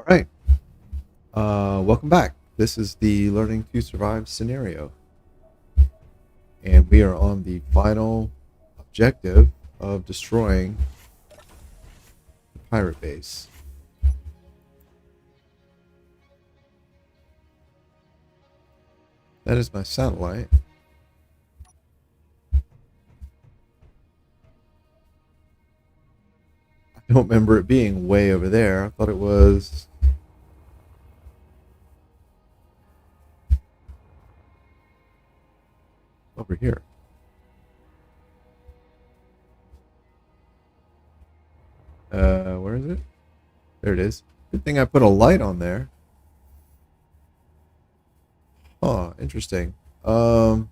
All right. Welcome back. This is the Learning to Survive scenario. And we are on the final objective of destroying the pirate base. That is my satellite. I don't remember it being way over there. I thought it was... over here. Where is it? There it is. Good thing I put a light on there. Oh, interesting. I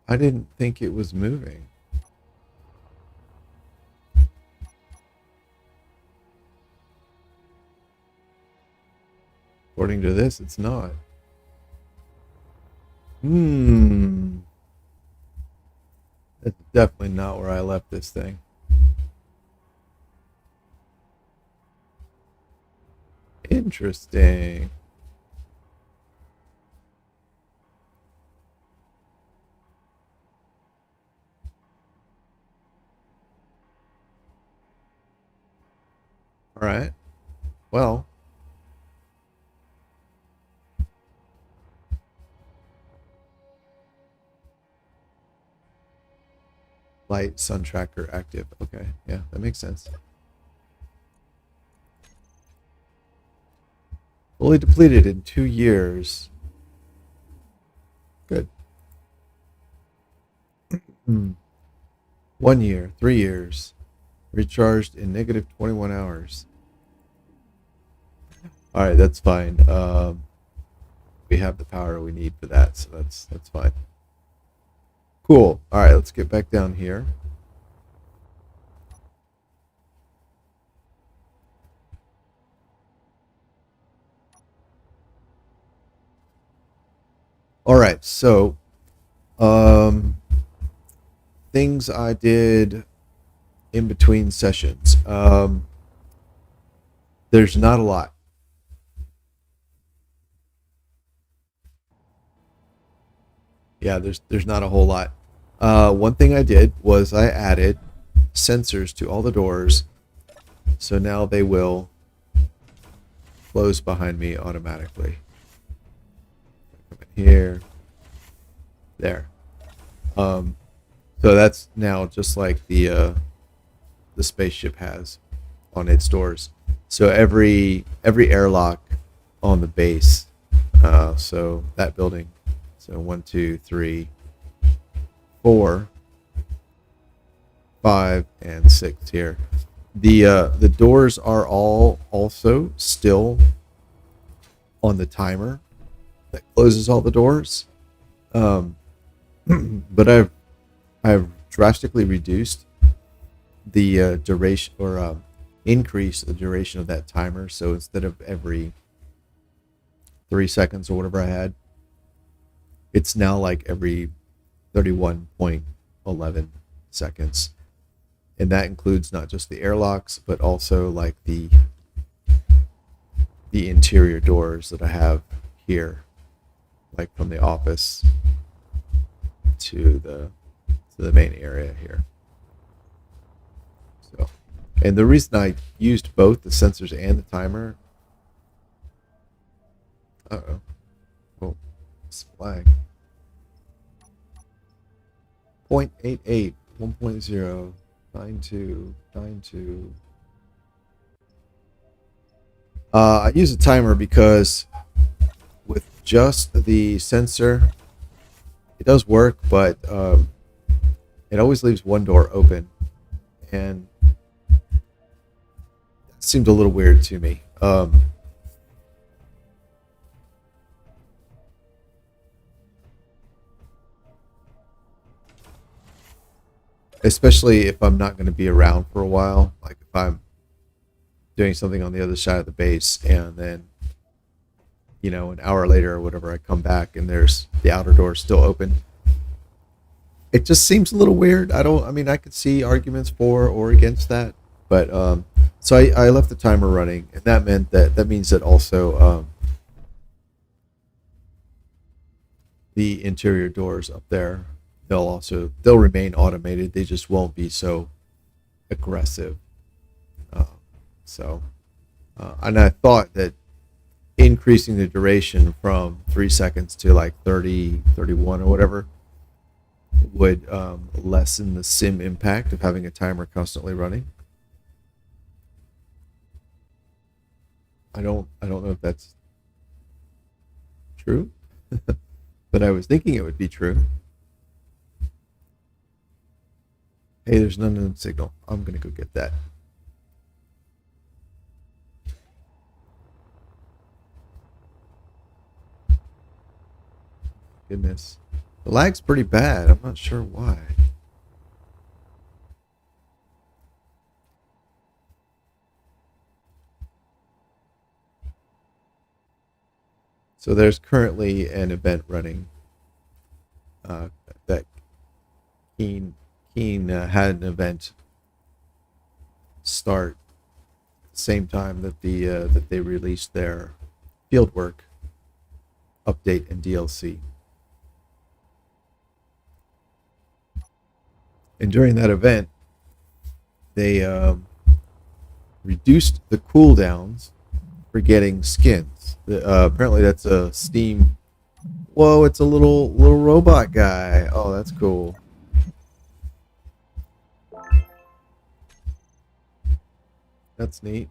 didn't think it was moving. According to this, it's not. That's definitely not where I left this thing. Interesting. All right. Well, light sun tracker active. Okay, yeah, that makes sense. Fully depleted in 2 years. Good. 1 year, 3 years. Recharged in negative 21 hours. All right, that's fine. We have the power we need for that, so that's fine. Cool. All right, let's get back down here. All right, so things I did in between sessions. There's not a lot. Yeah, there's not a whole lot. One thing I did was I added sensors to all the doors, so now they will close behind me automatically. Come in here, there. So that's now just like the spaceship has on its doors. So every airlock on the base. So that building. So 1, 2, 3, 4, 5, and 6 here. The doors are all also still on the timer that closes all the doors. But I've drastically reduced the duration, or increased the duration of that timer. So instead of every 3 seconds or whatever I had, it's now like every 31.11 seconds. And that includes not just the airlocks, but also like the interior doors that I have here, like from the office to the main area here. So, and the reason I used both the sensors and the timer, oh, it's flag. 0.88, 1.0, 92, 92. I use a timer because with just the sensor, it does work, but it always leaves one door open, and that seemed a little weird to me. Especially if I'm not going to be around for a while, like if I'm doing something on the other side of the base and then you know, an hour later or whatever, I come back and there's the outer door still open. It just seems a little weird. I mean, I could see arguments for or against that, but so I left the timer running, and that means that also the interior doors up there, they'll remain automated. They just won't be so aggressive. So and I thought that increasing the duration from 3 seconds to like 30, 31 or whatever would lessen the sim impact of having a timer constantly running. I don't know if that's true, but I was thinking it would be true. Hey, there's an unknown signal. I'm gonna go get that. Goodness. The lag's pretty bad. I'm not sure why. So there's currently an event running that Keen had an event start at the same time that that they released their fieldwork update and DLC. And during that event, they reduced the cooldowns for getting skins. Apparently, that's a Steam. Whoa! It's a little robot guy. Oh, that's cool. That's neat.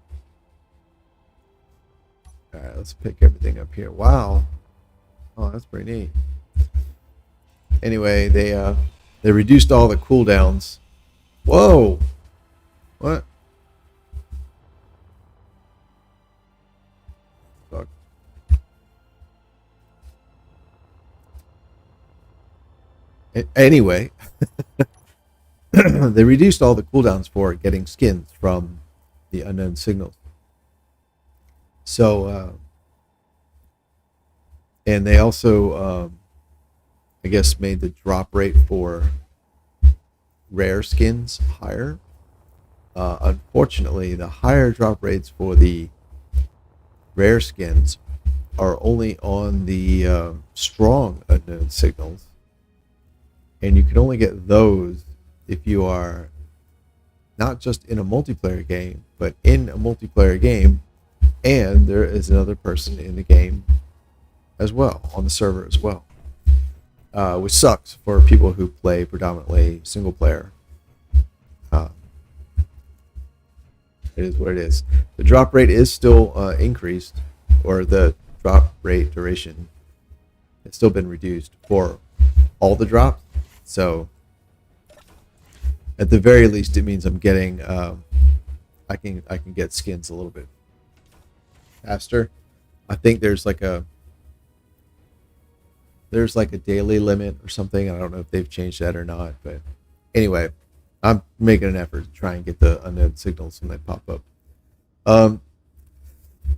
All right, let's pick everything up here. Wow. Oh, that's pretty neat. Anyway, they reduced all the cooldowns. Whoa! What? Fuck. Anyway, they reduced all the cooldowns for getting skins from the unknown signals. So, and they also, I guess, made the drop rate for rare skins higher. Unfortunately, the higher drop rates for the rare skins are only on the strong unknown signals, and you can only get those if you are not just in a multiplayer game, but in a multiplayer game, and there is another person in the game as well, on the server as well. Which sucks for people who play predominantly single player. It is what it is. The drop rate is still increased, or the drop rate duration has still been reduced for all the drops. So at the very least, it means I'm getting I can get skins a little bit faster. I think there's like a daily limit or something. I don't know if they've changed that or not, but anyway, I'm making an effort to try and get the unknown signals when they pop up.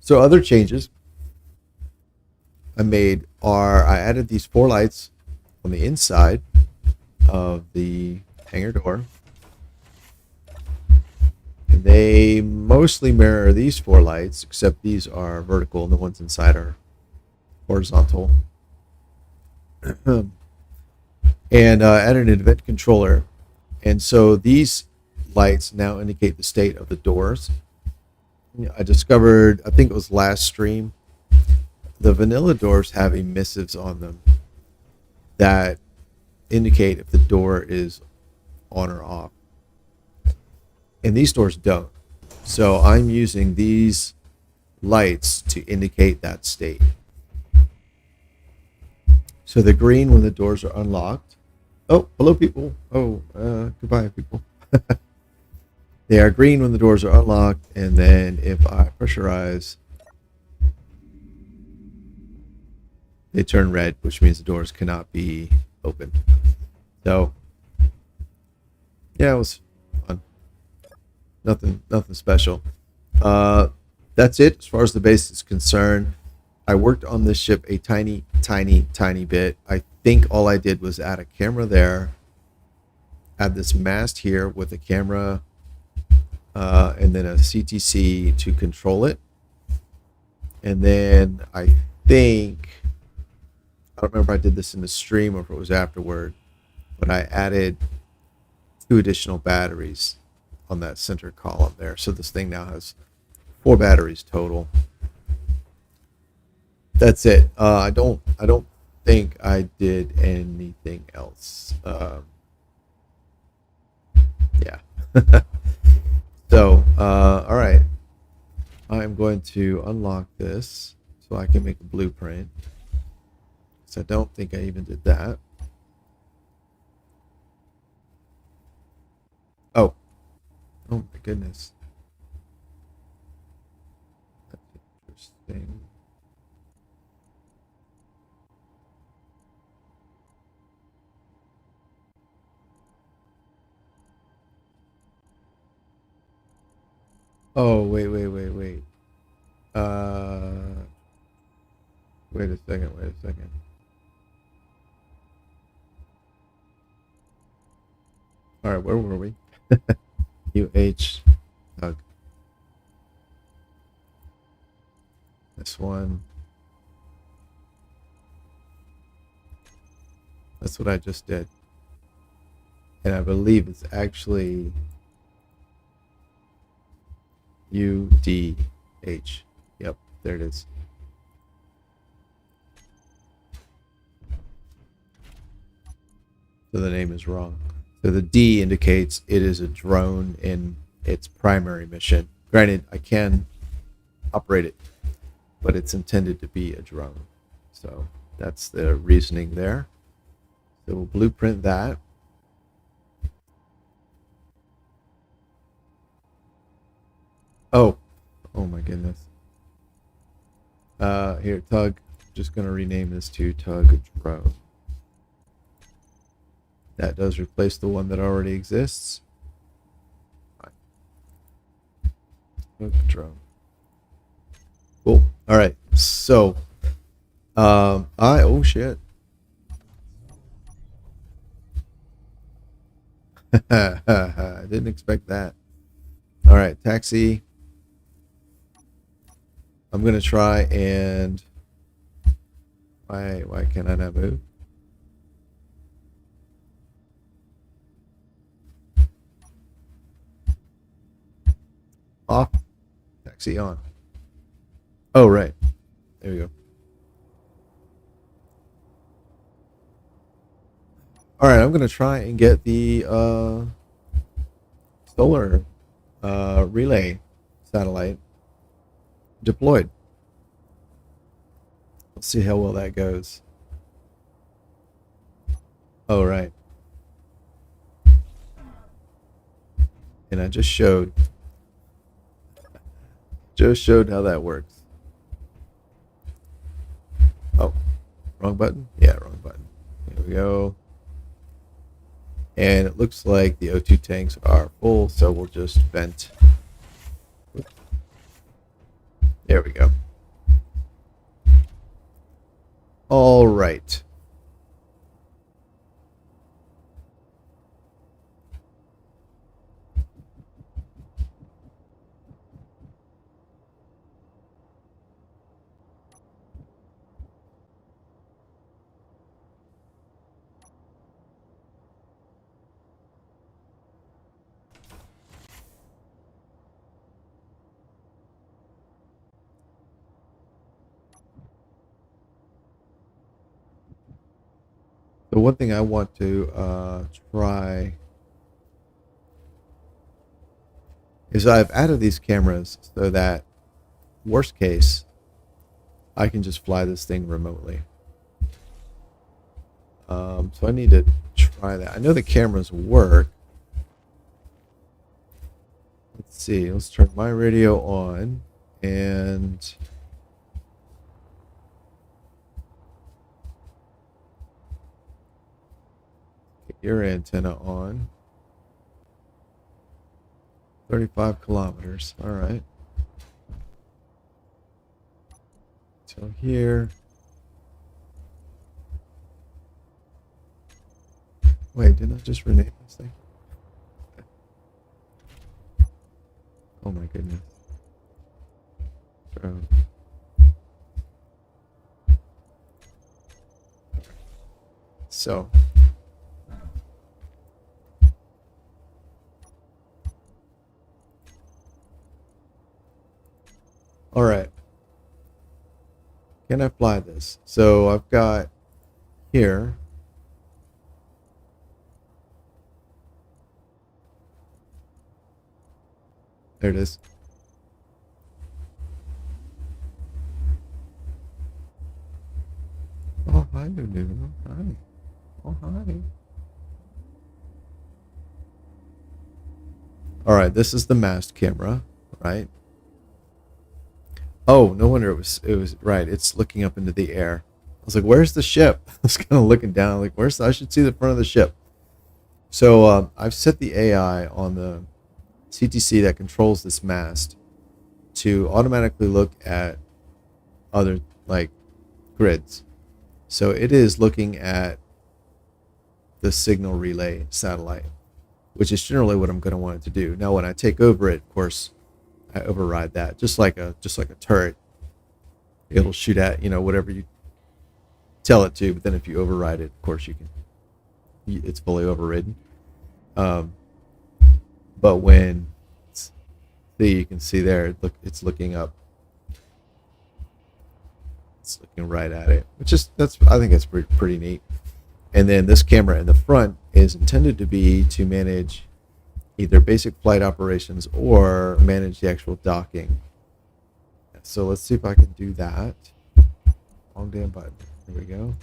So other changes I made are I added these 4 lights on the inside of the hangar door. And they mostly mirror these 4 lights, except these are vertical and the ones inside are horizontal. And added an event controller. And so these lights now indicate the state of the doors. I discovered, I think it was last stream, the vanilla doors have emissives on them that indicate if the door is on or off. And these doors don't. So I'm using these lights to indicate that state. So the green when the doors are unlocked. Oh, hello people. Oh, goodbye people. They are green when the doors are unlocked, and then if I pressurize, they turn red, which means the doors cannot be opened. So, yeah, it was fun. Nothing special. That's it as far as the base is concerned. I worked on this ship a tiny, tiny, tiny bit. I think all I did was add a camera there, add this mast here with a camera, and then a CTC to control it. And then I think, I don't remember if I did this in the stream or if it was afterward, but I added 2 additional batteries on that center column there. So this thing now has 4 batteries total. That's it. I don't think I did anything else. Yeah. So, all right. I'm going to unlock this so I can make a blueprint. So I don't think I even did that. Oh. Oh my goodness. That's interesting. Oh, wait. Wait a second. All right, where were we? UH Doug. This one. That's what I just did. And I believe it's actually UDH. Yep, there it is. So the name is wrong. So the D indicates it is a drone in its primary mission. Granted, I can operate it, but it's intended to be a drone. So that's the reasoning there. So we'll blueprint that. Oh my goodness. Here, Tug. Just going to rename this to Tug Drone. That does replace the one that already exists. Tug Drone. Cool. All right. So, oh shit. I didn't expect that. All right, taxi. I'm gonna try and why can I not move? Off. Taxi on. Oh right. There we go. All right, I'm gonna try and get the solar relay satellite deployed. Let's see how well that goes. Oh, right. And I just showed how that works. Oh, wrong button? Yeah, wrong button. Here we go. And it looks like the O2 tanks are full, so we'll just vent. There we go. All right. The one thing I want to try is I've added these cameras so that, worst case, I can just fly this thing remotely. So I need to try that. I know the cameras work. Let's see. Let's turn my radio on and get your antenna on. 35 kilometers. All right. So here. Wait, didn't I just rename this thing? Oh my goodness. Bro. So. All right. Can I fly this? So I've got here. There it is. Oh, hi, Nunu. Hi. Oh, hi. All right, this is the mast camera, right? Oh, no wonder it was right. It's looking up into the air. I was like, "Where's the ship?" I was kind of looking down, like, "Where's? I should see the front of the ship." So I've set the AI on the CTC that controls this mast to automatically look at other like grids. So it is looking at the signal relay satellite, which is generally what I'm going to want it to do. Now, when I take over it, of course, I override that, just like a turret. It'll shoot at whatever you tell it to, but then if you override it, of course it's fully overridden. But when you can see there, it's looking up. It's looking right at it, which is I think that's pretty neat. And then this camera in the front is intended to be to manage either basic flight operations or manage the actual docking. So let's see if I can do that. Long damn button. Here we go.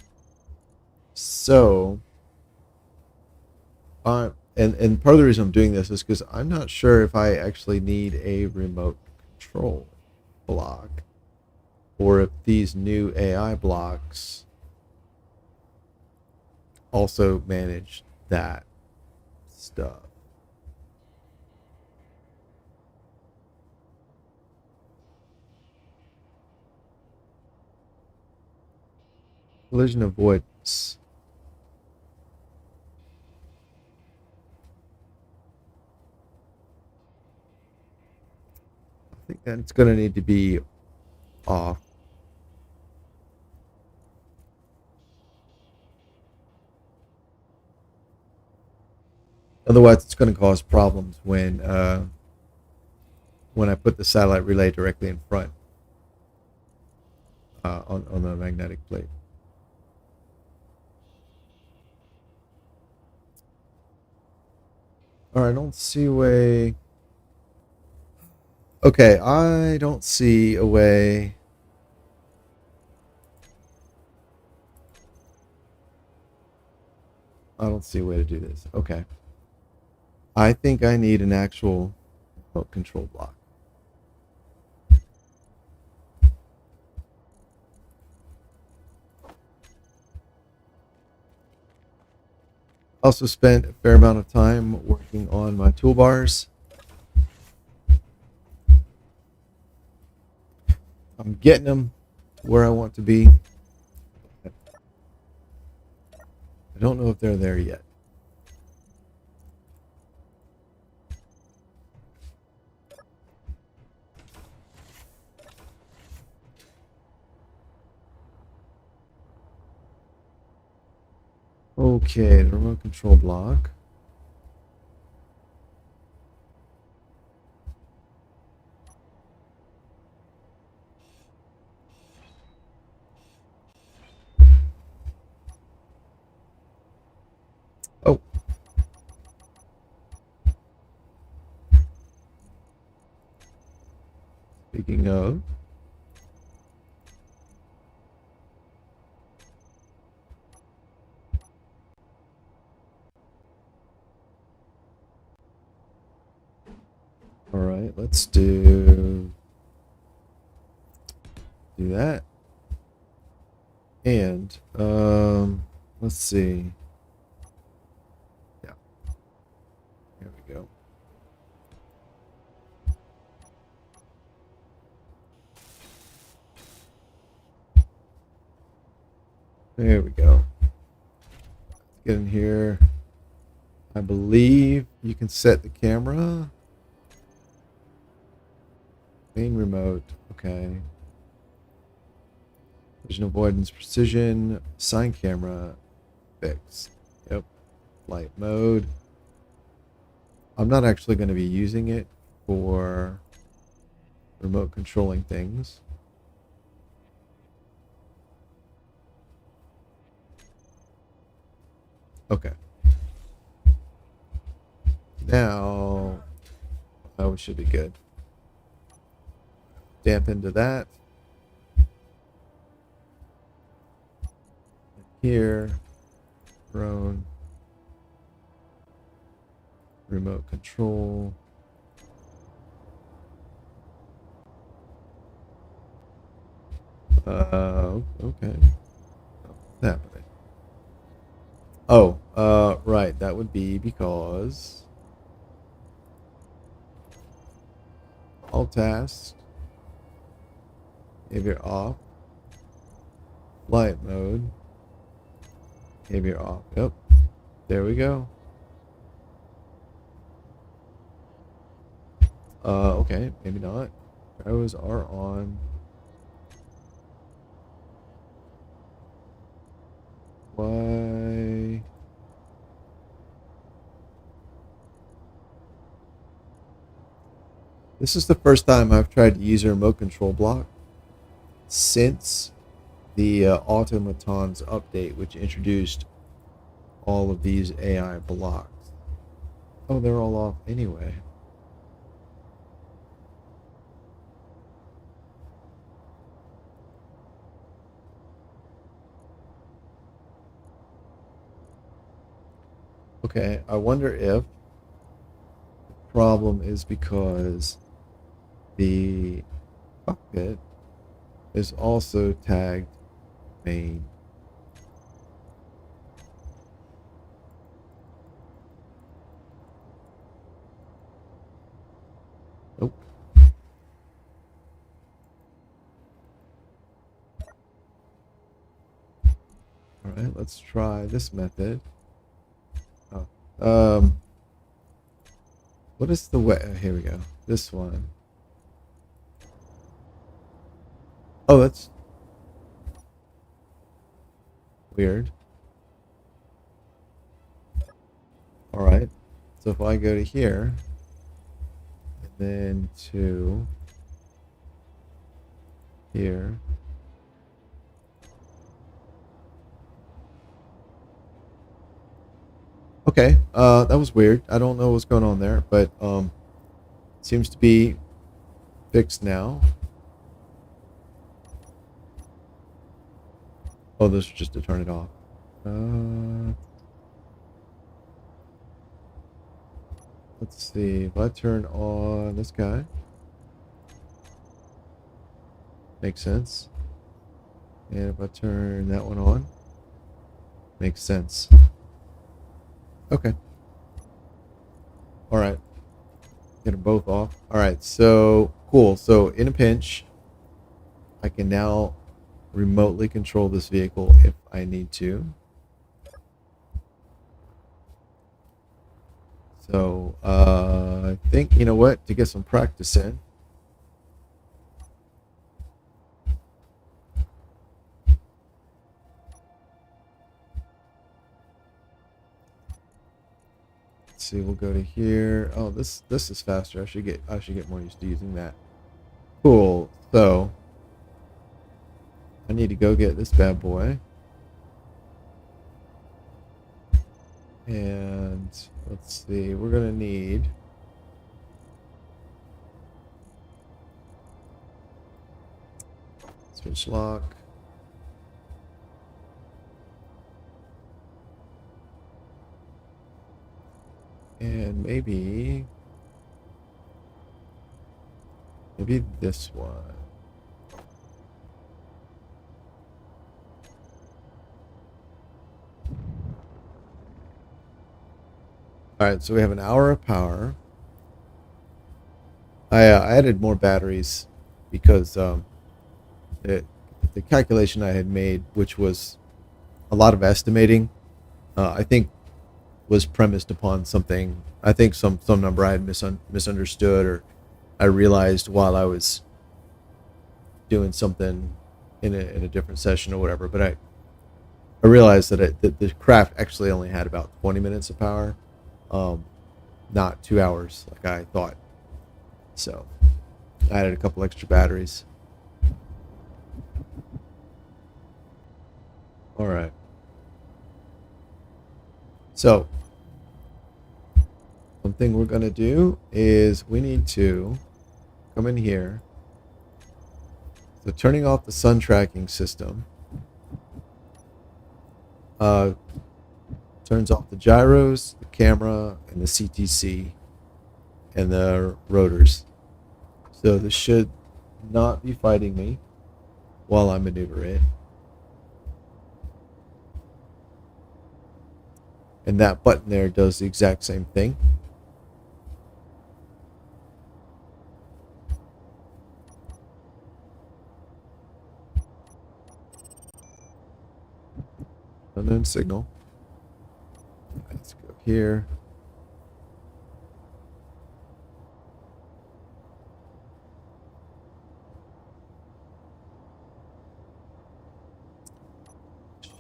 So, and part of the reason I'm doing this is because I'm not sure if I actually need a remote control block, or if these new AI blocks also manage that stuff. Collision avoidance. I think that's going to need to be off. Otherwise, it's going to cause problems when I put the satellite relay directly in front on the magnetic plate. All right, I don't see a way. Okay, I don't see a way. I don't see a way to do this. Okay. I think I need an actual remote control block. Also spent a fair amount of time working on my toolbars. I'm getting them to where I want to be. I don't know if they're there yet. Okay, the remote control block. Oh. Speaking of. All right, let's do that. And let's see. Yeah. Here we go. There we go. Let's get in here. I believe you can set the camera. Main remote. Okay. Vision avoidance, precision, sign camera, fixed. Yep. Flight mode. I'm not actually going to be using it for remote controlling things. Okay. Now, we should be good. Damp into that. Here, drone, remote control. Okay. What's happening? Oh, right. That would be because all tasks, behavior off, flight mode, behavior off. Yep. There we go. Okay, maybe not. Gyros are on. Why? This is the first time I've tried to use a remote control block since the automatons update, which introduced all of these AI blocks. Oh, they're all off anyway. Okay, I wonder if the problem is because the cockpit is also tagged main. Nope. All right, let's try this method. What is the way? Here we go. This one. Oh, that's weird. All right. So if I go to here, and then to here. Okay, that was weird. I don't know what's going on there, but seems to be fixed now. Oh, this is just to turn it off. Let's see. If I turn on this guy, makes sense. And if I turn that one on, makes sense. Okay. All right. Get them both off. All right. So cool. So in a pinch, I can now remotely control this vehicle if I need to. So I think, you know what, to get some practice in, let's see, we'll go to here. Oh, this is faster. I should get more used to using that. Cool. So I need to go get this bad boy. And let's see, we're gonna need switch lock. And maybe this one. All right, so we have an hour of power. I added more batteries because the calculation I had made, which was a lot of estimating, I think was premised upon something. I think some number I had misunderstood, or I realized while I was doing something in a different session or whatever. But I realized that the craft actually only had about 20 minutes of power, not 2 hours like I thought. So I added a couple extra batteries. All right. So one thing we're going to do is we need to come in here. So turning off the sun tracking system turns off the gyros, the camera, and the CTC, and the rotors. So this should not be fighting me while I maneuver it. And that button there does the exact same thing. Unknown signal. Let's go here.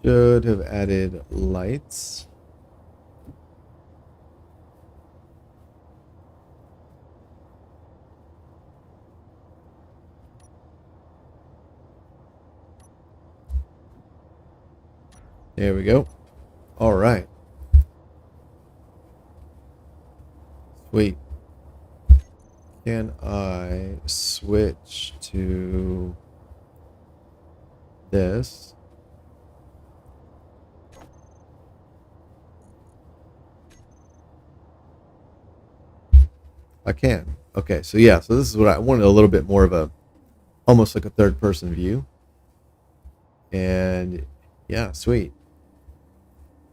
Should have added lights. There we go. All right. Sweet. Can I switch to this? I can. Okay, so yeah, so this is what I wanted, a little bit more of a, almost like a third person view. And yeah, sweet.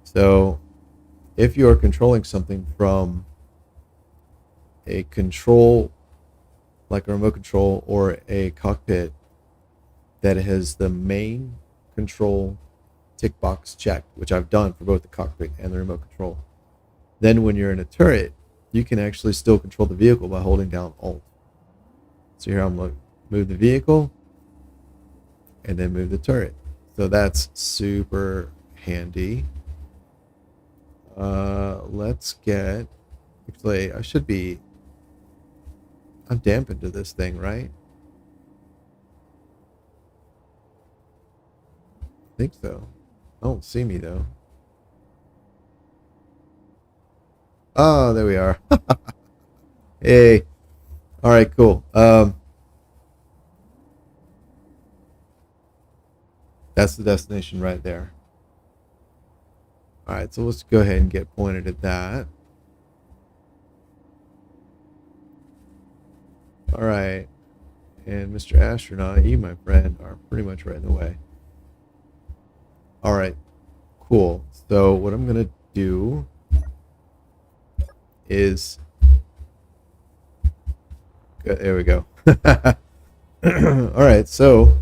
So if you're controlling something from a control, like a remote control or a cockpit that has the main control tick box checked, which I've done for both the cockpit and the remote control, then when you're in a turret, you can actually still control the vehicle by holding down Alt. So here I'm going to move the vehicle and then move the turret. So that's super handy. Let's get, actually I should be, I'm dampened to this thing, right? I think so. I don't see me though. Oh, there we are. Hey. All right, cool. That's the destination right there. All right, so let's go ahead and get pointed at that. All right. And Mr. Astronaut, you, my friend, are pretty much right in the way. All right, cool. So what I'm going to do is, there we go. All right, so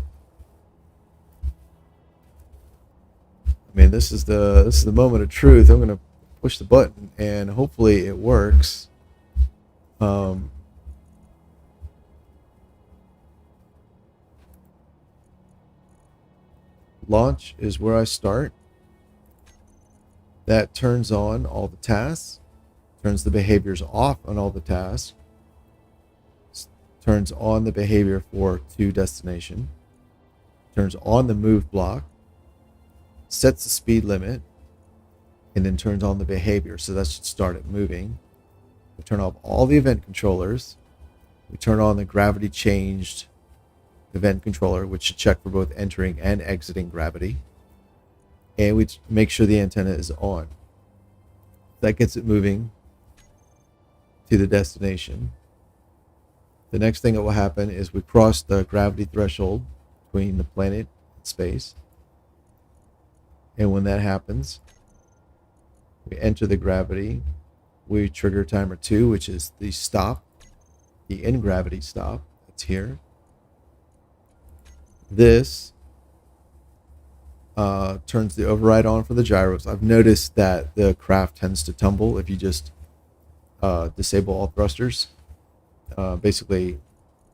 I mean, this is the moment of truth. I'm going to push the button and hopefully it works. Launch is where I start. That turns on all the tasks, turns the behaviors off on all the tasks, turns on the behavior for to destination, turns on the move block, sets the speed limit, and then turns on the behavior. So that should start it moving. We turn off all the event controllers. We turn on the gravity changed event controller, which should check for both entering and exiting gravity. And we make sure the antenna is on. That gets it moving to the destination. The next thing that will happen is we cross the gravity threshold between the planet and space. And when that happens, we enter the gravity. We trigger timer 2, which is the stop, the in-gravity stop. That's here. This turns the override on for the gyros. I've noticed that the craft tends to tumble if you just disable all thrusters. Basically,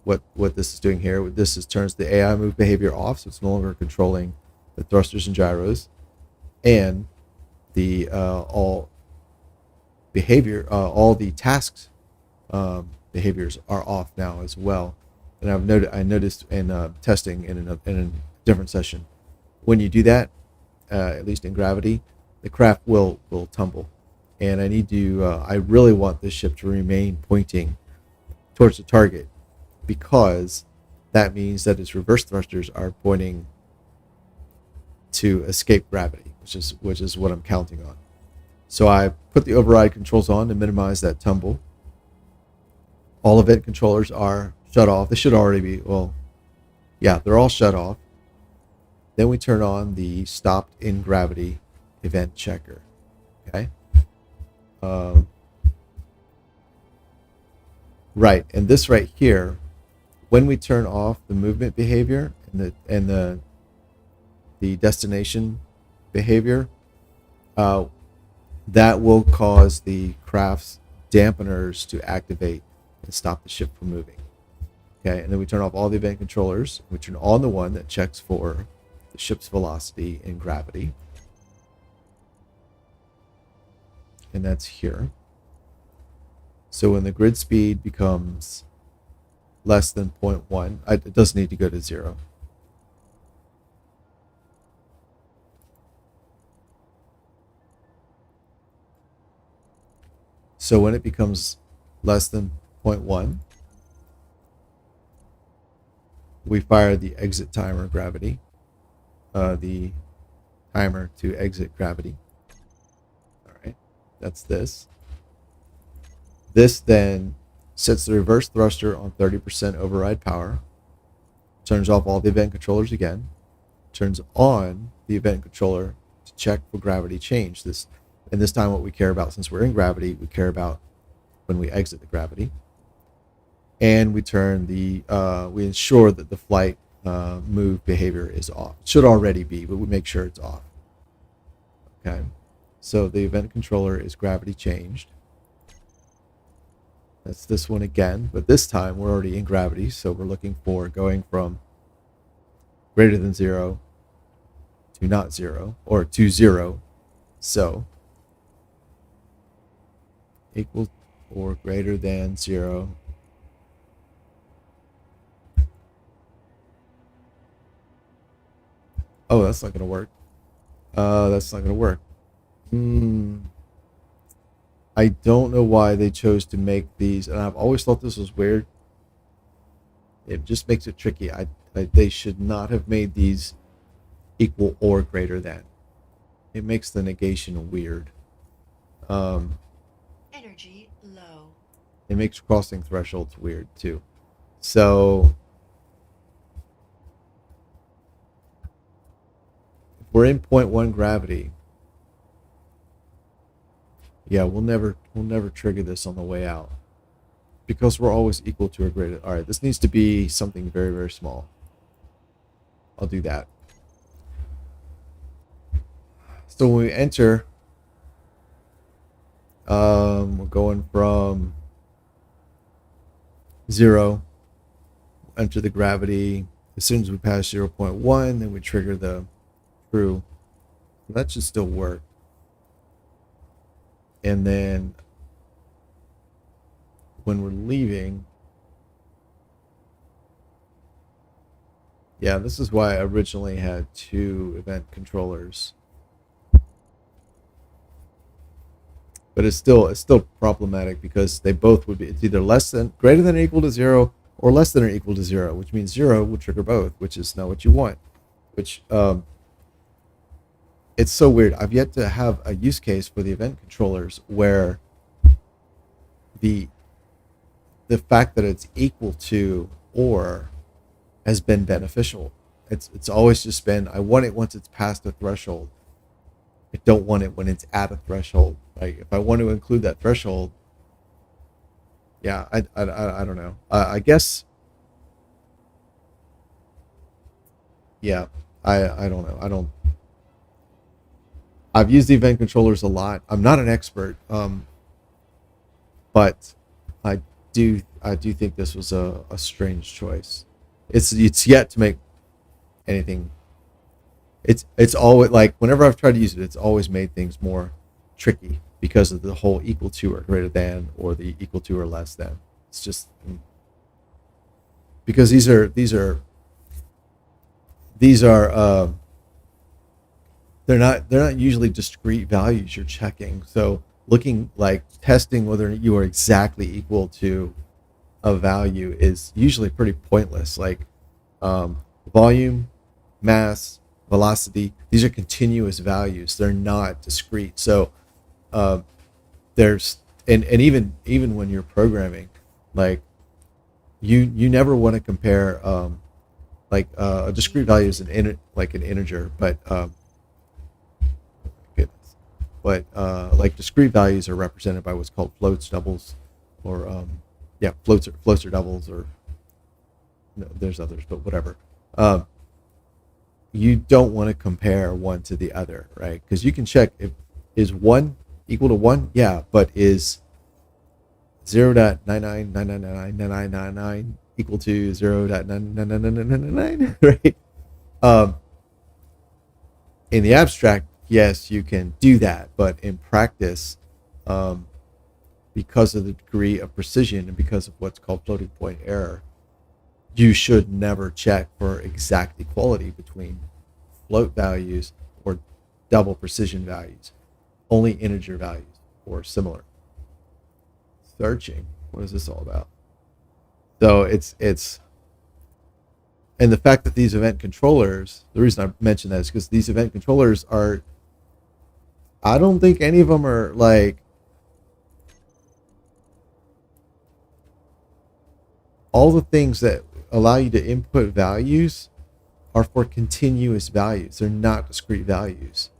what this is doing here, this is turns the AI move behavior off, so it's no longer controlling the thrusters and gyros, and the all the tasks behaviors are off now as well. And I noticed in testing in a different session, when you do that, at least in gravity, the craft will tumble. And I need to I really want this ship to remain pointing towards the target, because that means that its reverse thrusters are pointing to escape gravity, which is what I'm counting on. So I put the override controls on to minimize that tumble. All event controllers are shut off. They should already be, well, yeah, they're all shut off. Then we turn on the stopped in gravity event checker. Okay. Right, and this right here, when we turn off the movement behavior and the destination behavior, that will cause the craft's dampeners to activate and stop the ship from moving. Okay, and then we turn off all the event controllers. We turn on the one that checks for the ship's velocity and gravity, and that's here. So when the grid speed becomes less than 0.1, it doesn't need to go to 0. So when it becomes less than 0.1, we fire the exit timer gravity, the timer to exit gravity. All right, that's this. This then sets the reverse thruster on 30% override power, turns off all the event controllers again, turns on the event controller to check for gravity change. And this time what we care about, since we're in gravity, we care about when we exit the gravity. And we turn we ensure that the flight move behavior is off. It should already be, but we make sure it's off. Okay, so the event controller is gravity changed. That's this one again, but this time we're already in gravity, so we're looking for going from greater than 0 to not 0, or to 0. So equal or greater than 0. Oh, that's not going to work. That's not going to work. I don't know why they chose to make these, and I've always thought this was weird. It just makes it tricky. They should not have made these equal or greater than. It makes the negation weird. Energy low. It makes crossing thresholds weird too. So if we're in 0.1 gravity, yeah, we'll never trigger this on the way out, because we're always equal to or greater. All right, this needs to be something very, very small. I'll do that. So when we enter, we're going from 0, enter the gravity. As soon as we pass 0.1, then we trigger the true. That should still work. And then when we're leaving, yeah, this is why I originally had 2 event controllers. But it's still problematic, because they both would be, it's either greater than or equal to 0, or less than or equal to 0, which means 0 will trigger both, which is not what you want. Which it's so weird. I've yet to have a use case for the event controllers where the fact that it's equal to or has been beneficial. It's always just been, I want it once it's past a threshold. I don't want it when it's at a threshold. Like, if I want to include that threshold, yeah, I don't know. I guess, yeah, I don't know. I've used the event controllers a lot. I'm not an expert, but I I do think this was a strange choice. It's yet to make anything. It's always like whenever I've tried to use it, it's always made things more tricky because of the whole equal to or greater than or the equal to or less than. It's just because these are they're not usually discrete values you're checking. So looking like testing whether you are exactly equal to a value is usually pretty pointless. Like volume, mass, velocity, these are continuous values. They're not discrete. So there's and even when you're programming, like you never want to compare a discrete value is like an integer, but goodness, but like discrete values are represented by what's called floats, doubles, or floats or doubles, or no, there's others, but whatever. You don't want to compare one to the other, right? Because you can check if is one equal to one, yeah, but is 0.99999999 equal to 0.9999999, right? In the abstract, yes, you can do that, but in practice, because of the degree of precision and because of what's called floating point error, you should never check for exact equality between float values or double precision values. Only integer values or similar. Searching. What is this all about? So it's and the fact that these event controllers, the reason I mention that is because these event controllers are, I don't think any of them are like all the things that allow you to input values are for continuous values. They're not discrete values.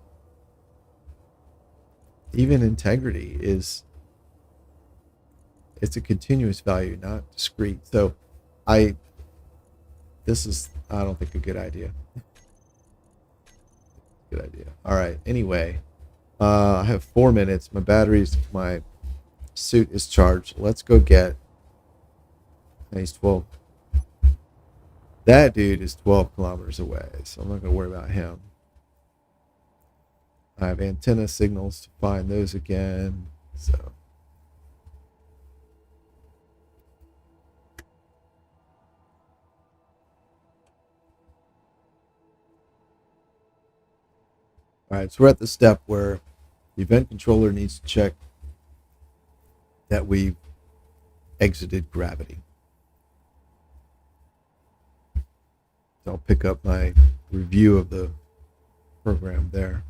Even integrity it's a continuous value, not discrete. So I don't think a good idea. Good idea. All right. Anyway, I have 4 minutes. My suit is charged. Let's go get. He's 12. That dude is 12 kilometers away, so I'm not going to worry about him. I have antenna signals to find those again. So. All right, so we're at the step where the event controller needs to check that we've exited gravity. So I'll pick up my review of the program there.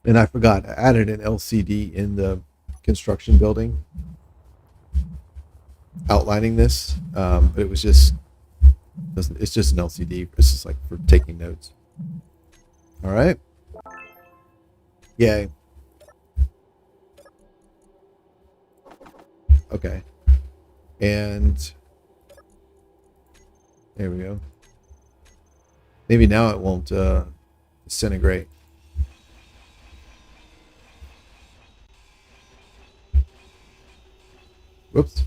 And I forgot, I added an LCD in the construction building outlining this, but it was just, it's just an LCD. It's just like for taking notes. All right. Yay. Okay. And there we go. Maybe now it won't disintegrate. Whoops.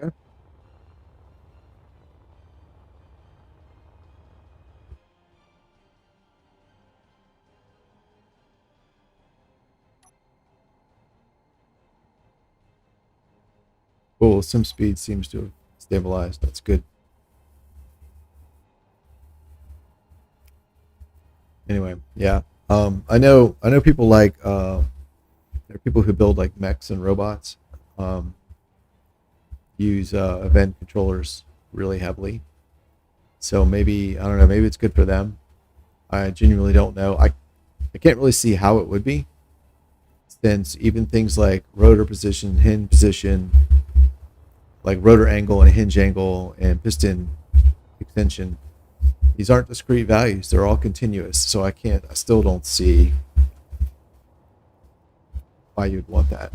Okay. Cool. Sim speed seems to have stabilized. That's good. Anyway, yeah. I know people like there are people who build like mechs and robots. Use event controllers really heavily. So maybe, I don't know, maybe it's good for them. I genuinely don't know. I can't really see how it would be, since even things like rotor position, hinge position, like rotor angle and hinge angle and piston extension, these aren't discrete values, they're all continuous. So I still don't see why you'd want that.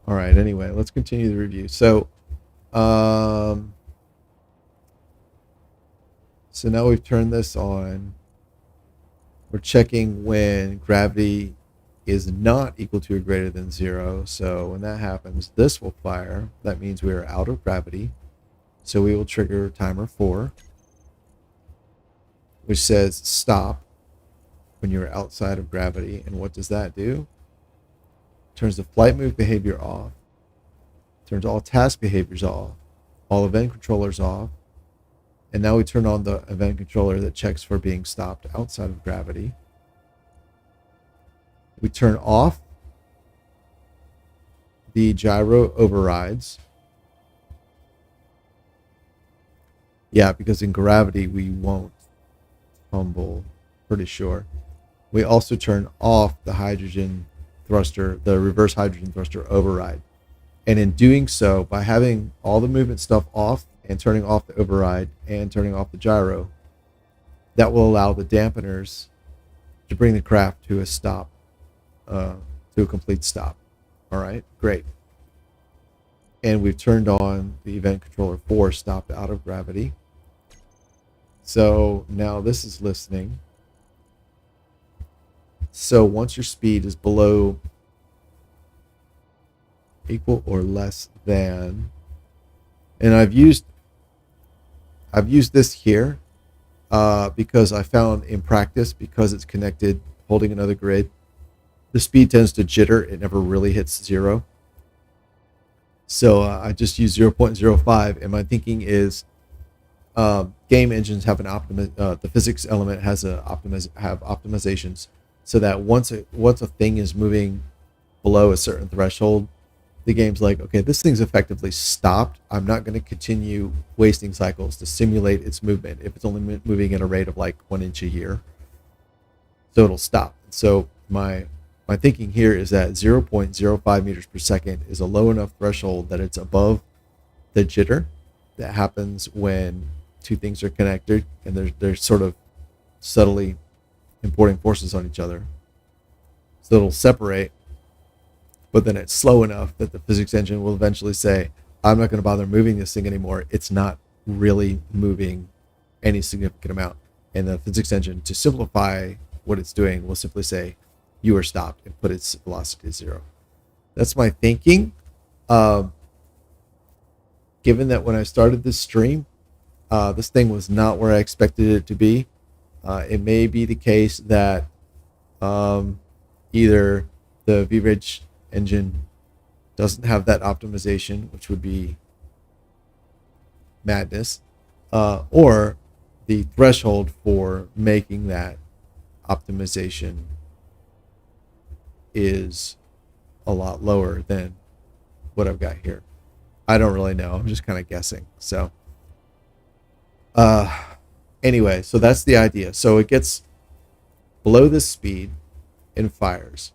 All right, anyway, let's continue the review. So now we've turned this on. We're checking when gravity is not equal to or greater than 0. So when that happens, this will fire. That means we are out of gravity. So we will trigger timer 4, which says stop when you're outside of gravity. And what does that do? Turns the flight move behavior off, turns all task behaviors off, all event controllers off, and now we turn on the event controller that checks for being stopped outside of gravity. We turn off the gyro overrides. Yeah, because in gravity we won't tumble, pretty sure. We also turn off the hydrogen thruster, the reverse hydrogen thruster override. And in doing so, by having all the movement stuff off and turning off the override and turning off the gyro, that will allow the dampeners to bring the craft to a stop, to a complete stop. All right, great. And we've turned on the event controller 4, stopped out of gravity. So now this is listening. So once your speed is below, equal or less than, and I've used this here because I found in practice, because it's connected, holding another grid, the speed tends to jitter. It never really hits 0. So I just use 0.05, and my thinking is game engines have the physics element has have optimizations, so that once a thing is moving below a certain threshold, the game's like, okay, this thing's effectively stopped. I'm not going to continue wasting cycles to simulate its movement if it's only moving at a rate of like 1 inch a year. So it'll stop. So my thinking here is that 0.05 meters per second is a low enough threshold that it's above the jitter that happens when two things are connected and they're sort of subtly importing forces on each other. So it'll separate, but then it's slow enough that the physics engine will eventually say, I'm not going to bother moving this thing anymore. It's not really moving any significant amount. And the physics engine, to simplify what it's doing, will simply say, you are stopped, and put its velocity to 0. That's my thinking. Given that when I started this stream, this thing was not where I expected it to be. It may be the case that either the VRidge engine doesn't have that optimization, which would be madness, or the threshold for making that optimization is a lot lower than what I've got here. I don't really know. I'm just kind of guessing. So anyway, so that's the idea. So it gets below this speed and fires.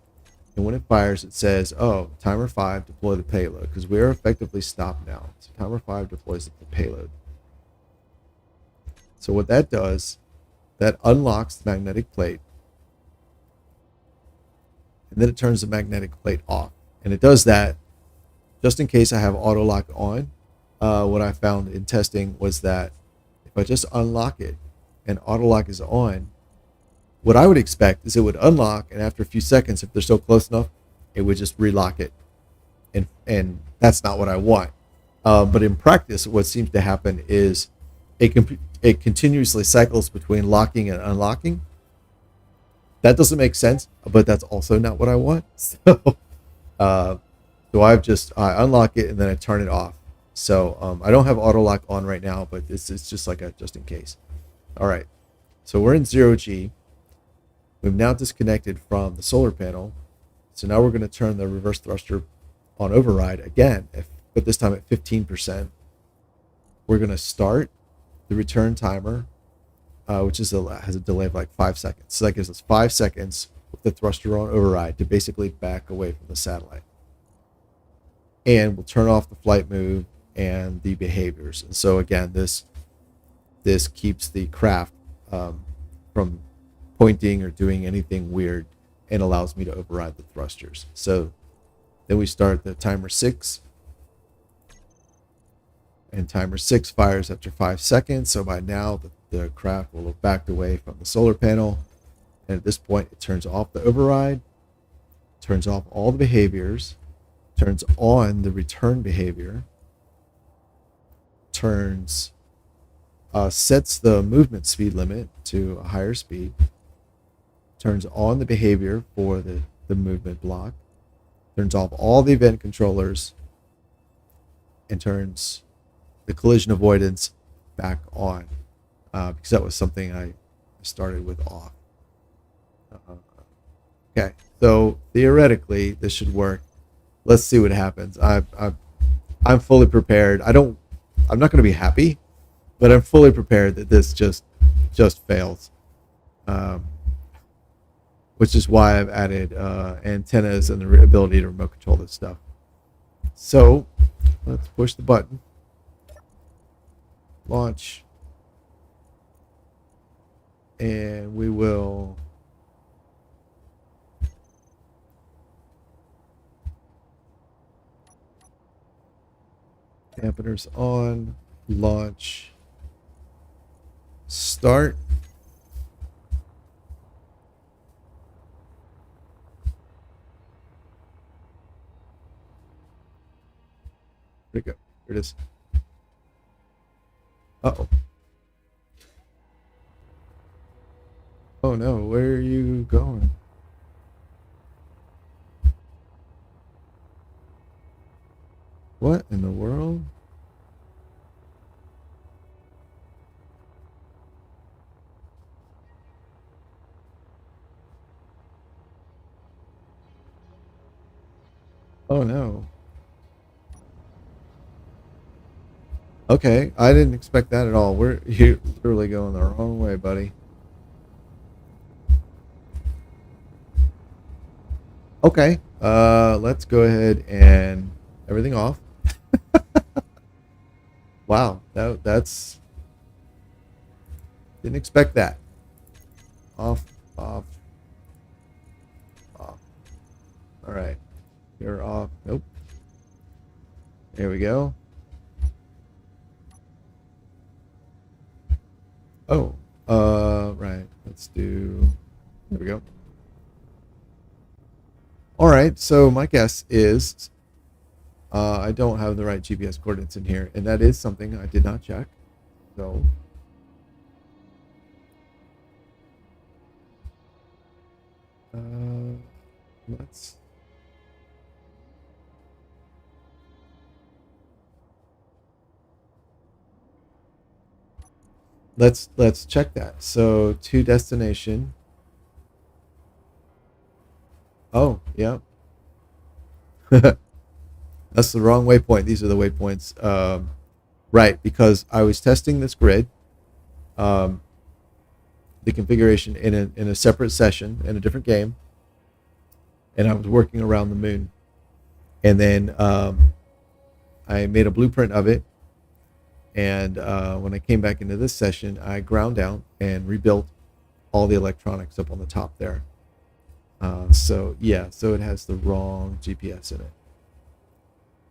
And when it fires, it says, oh, timer 5, deploy the payload, because we're effectively stopped now. So timer 5 deploys the payload. So what that does, that unlocks the magnetic plate, and then it turns the magnetic plate off. And it does that just in case I have auto lock on. What I found in testing was that if I just unlock it and auto lock is on, what I would expect is it would unlock, and after a few seconds, if they're still close enough, it would just relock it. And that's not what I want. But in practice, what seems to happen is it continuously cycles between locking and unlocking. That doesn't make sense, but that's also not what I want. So I unlock it and then I turn it off. So I don't have auto lock on right now, but it's just like a just in case. All right. So we're in 0G. We've now disconnected from the solar panel. So now we're going to turn the reverse thruster on override again, but this time at 15%. We're going to start the return timer, which has a delay of like 5 seconds. So that gives us 5 seconds with the thruster on override to basically back away from the satellite. And we'll turn off the flight move and the behaviors. And so again, this this keeps the craft from pointing or doing anything weird and allows me to override the thrusters. So then we start the timer 6, and timer 6 fires after 5 seconds. So by now the craft will have backed away from the solar panel, and at this point it turns off the override, turns off all the behaviors, turns on the return behavior, sets the movement speed limit to a higher speed, turns on the behavior for the movement block, turns off all the event controllers, and turns the collision avoidance back on, because that was something I started with off. Okay, so theoretically this should work. Let's see what happens. I'm fully prepared. I'm not going to be happy, but I'm fully prepared that this just fails. Which is why I've added antennas and the ability to remote control this stuff. So let's push the button. Launch. And we will dampeners on, launch, start. Where'd it go? Here it is. Uh-oh. Oh no, where are you going? What in the world? Oh no. Okay, I didn't expect that at all. You're literally going the wrong way, buddy. Okay, let's go ahead and everything off. Wow, that's didn't expect that. Off. All right, you're off. Nope. There we go. Oh, right. Let's do. There we go. All right. So my guess is I don't have the right GPS coordinates in here, and that is something I did not check. So let's check that. So to destination. Oh, yeah. That's the wrong waypoint. These are the waypoints. Right, because I was testing this grid, the configuration in a separate session in a different game, and I was working around the moon, and then I made a blueprint of it, and when I came back into this session, I ground down and rebuilt all the electronics up on the top there. So yeah, so it has the wrong GPS in it.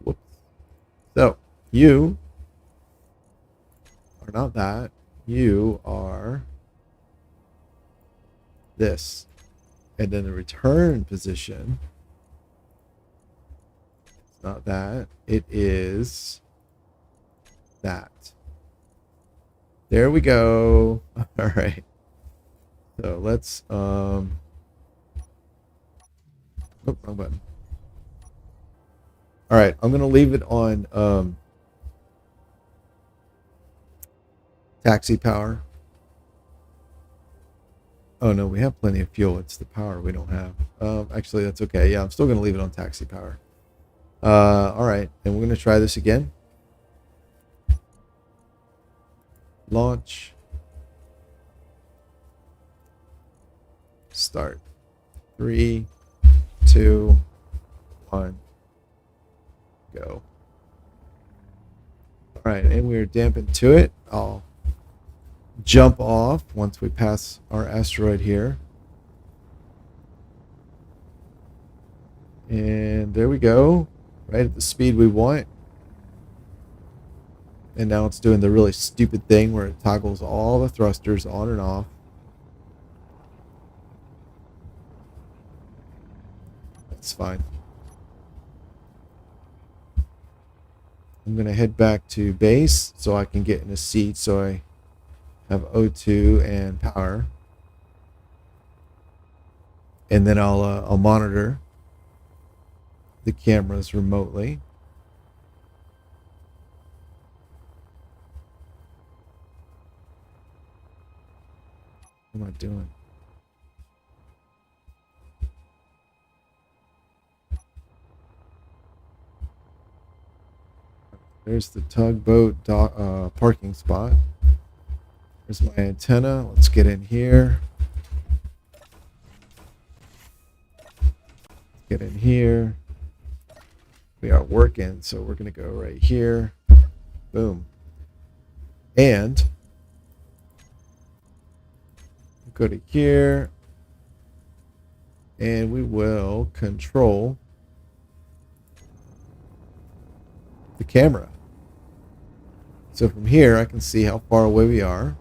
Whoops. So you are not that. You are this. And then the return position, it's not that. It is that. There we go. All right. So let's oh, wrong button. All right, I'm gonna leave it on taxi power. Oh no, we have plenty of fuel. It's the power we don't have. Actually, that's okay. Yeah, I'm still gonna leave it on taxi power. All right, and we're gonna try this again. Launch. Start. 3, 2, 1, go. All right, and we're dampened to it. Oh, jump off once we pass our asteroid here. And there we go, right at the speed we want. And now it's doing the really stupid thing where it toggles all the thrusters on and off. That's fine. I'm going to head back to base so I can get in a seat so I have O2 and power. And then I'll monitor the cameras remotely. What am I doing? There's the tugboat parking spot. There's my antenna. Let's get in here. Get in here. We are working, so we're going to go right here. Boom. And go to here. And we will control the camera. So from here, I can see how far away we are.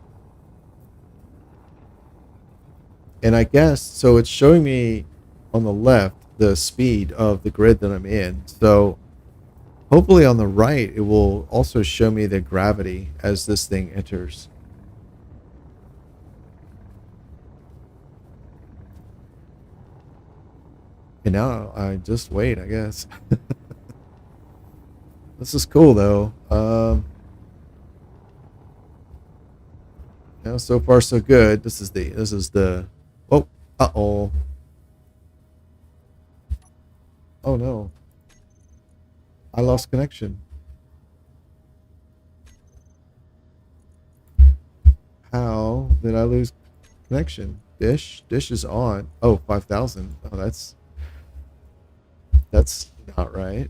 And I guess, so it's showing me on the left the speed of the grid that I'm in. So hopefully on the right, it will also show me the gravity as this thing enters. And now I just wait, I guess. This is cool though. Now so far so good. This is the oh, uh-oh. Oh no. I lost connection. How did I lose connection? Dish is on. Oh, 5,000. Oh, that's not right.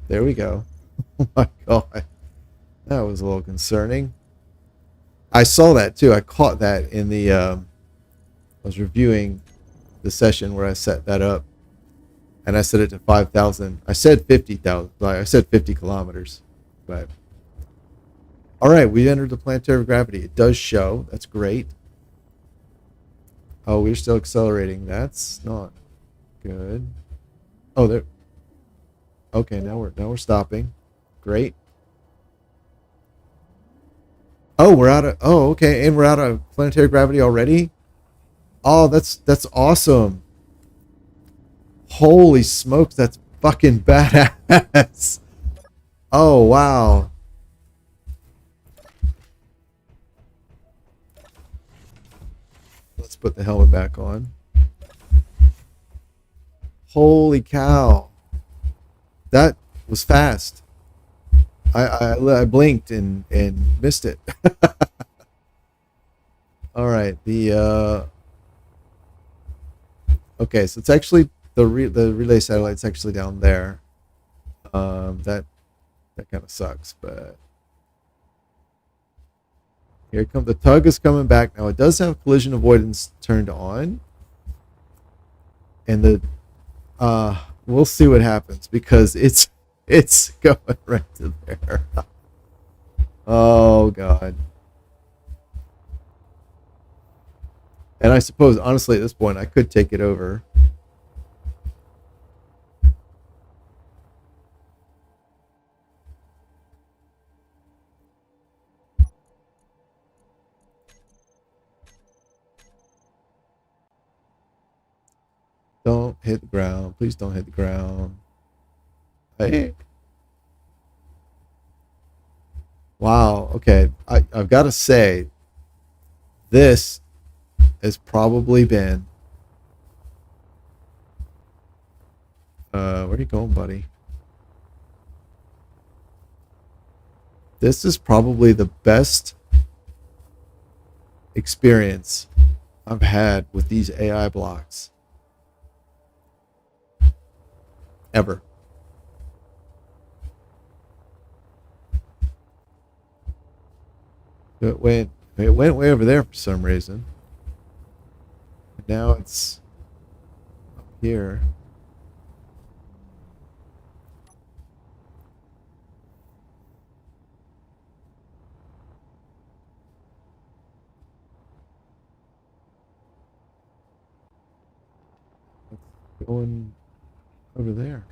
There we go. Oh my god. That was a little concerning. I saw that too. I caught that in the I was reviewing the session where I set that up. And I set it to 5,000. I said 50,000. I said 50 kilometers. But all right, we entered the planetary gravity. It does show. That's great. Oh, we're still accelerating. That's not good. Oh, there. Okay, now we're stopping. Great. Oh, we're out of. Oh, okay, and we're out of planetary gravity already. Oh, that's awesome. Holy smokes, that's fucking badass. Oh, wow. Let's put the helmet back on. Holy cow. That was fast. I blinked and missed it. All right, okay, so it's actually the relay satellite's actually down there. That kind of sucks, but here comes the tug is coming back now. It does have collision avoidance turned on, and the we'll see what happens because it's going right to there. Oh god. And I suppose honestly at this point I could take it over. Don't hit the ground. Please don't hit the ground. Hey. Wow. Okay. I've got to say, this has probably been. Where are you going, buddy? This is probably the best experience I've had with these AI blocks ever. It went way over there for some reason. And now it's up here. It's going over there.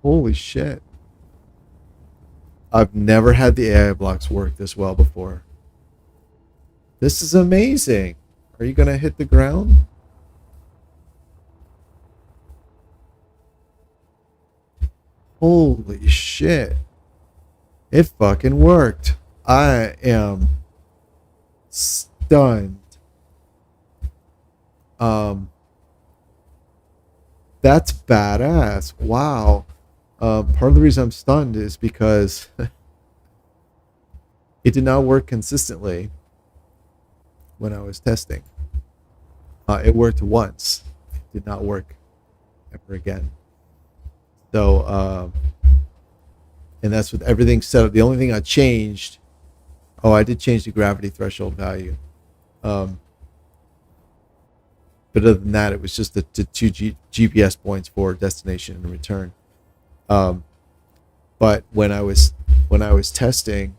Holy shit. I've never had the AI blocks work this well before. This is amazing. Are you going to hit the ground? Holy shit. It fucking worked. I am stunned. That's badass. Wow. Part of the reason I'm stunned is because it did not work consistently when I was testing. It worked once. It did not work ever again. So, and that's with everything set up. The only thing I changed, I did change the gravity threshold value. But other than that, it was just the two GPS points for destination and return. But when I was testing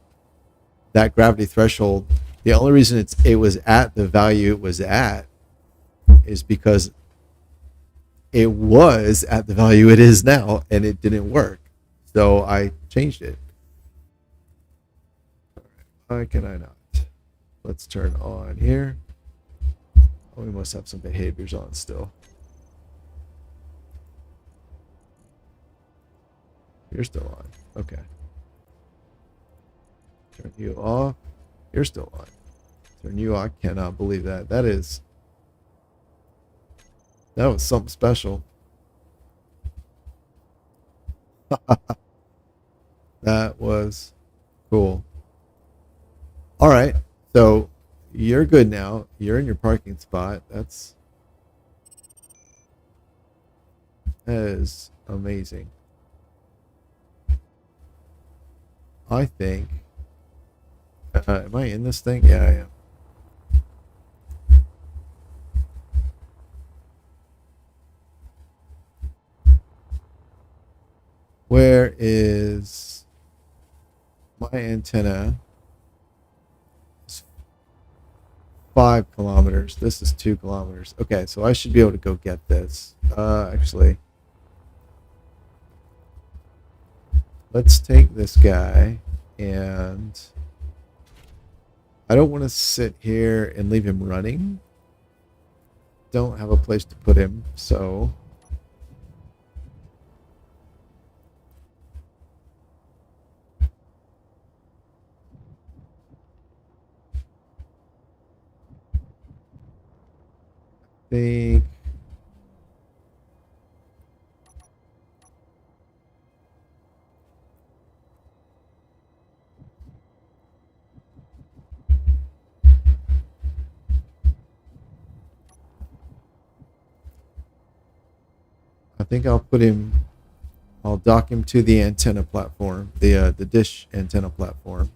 that gravity threshold, the only reason it was at the value it was at is because it was at the value it is now, and it didn't work. So I changed it. Why can I not? Let's turn on here. Oh, we must have some behaviors on still. You're still on. Okay. Turn you off. You're still on. Turn you on. I cannot believe that. That was something special. That was cool. All right. So you're good now. You're in your parking spot. That is amazing. I think. Am I in this thing? Yeah, I am. Where is my antenna? It's 5 kilometers. This is 2 kilometers. Okay, so I should be able to go get this. Actually, let's take this guy, and I don't want to sit here and leave him running. Don't have a place to put him, so think I'll put him. I'll dock him to the antenna platform, the dish antenna platform.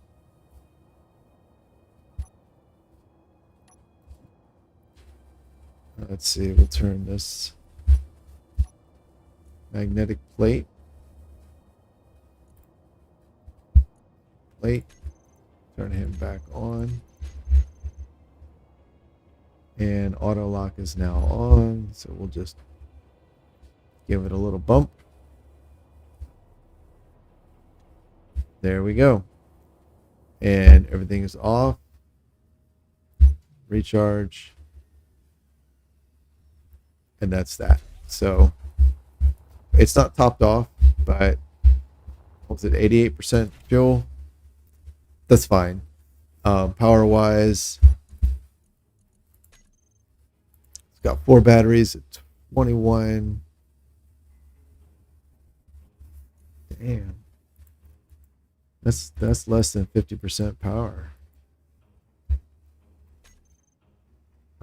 Let's see. We'll turn this magnetic plate. Turn him back on. And auto lock is now on, so we'll just give it a little bump. There we go. And everything is off. Recharge. And that's that. So it's not topped off, but what was it, 88% fuel? That's fine. Power wise, it's got 4 batteries at 21. Damn. That's less than 50% power.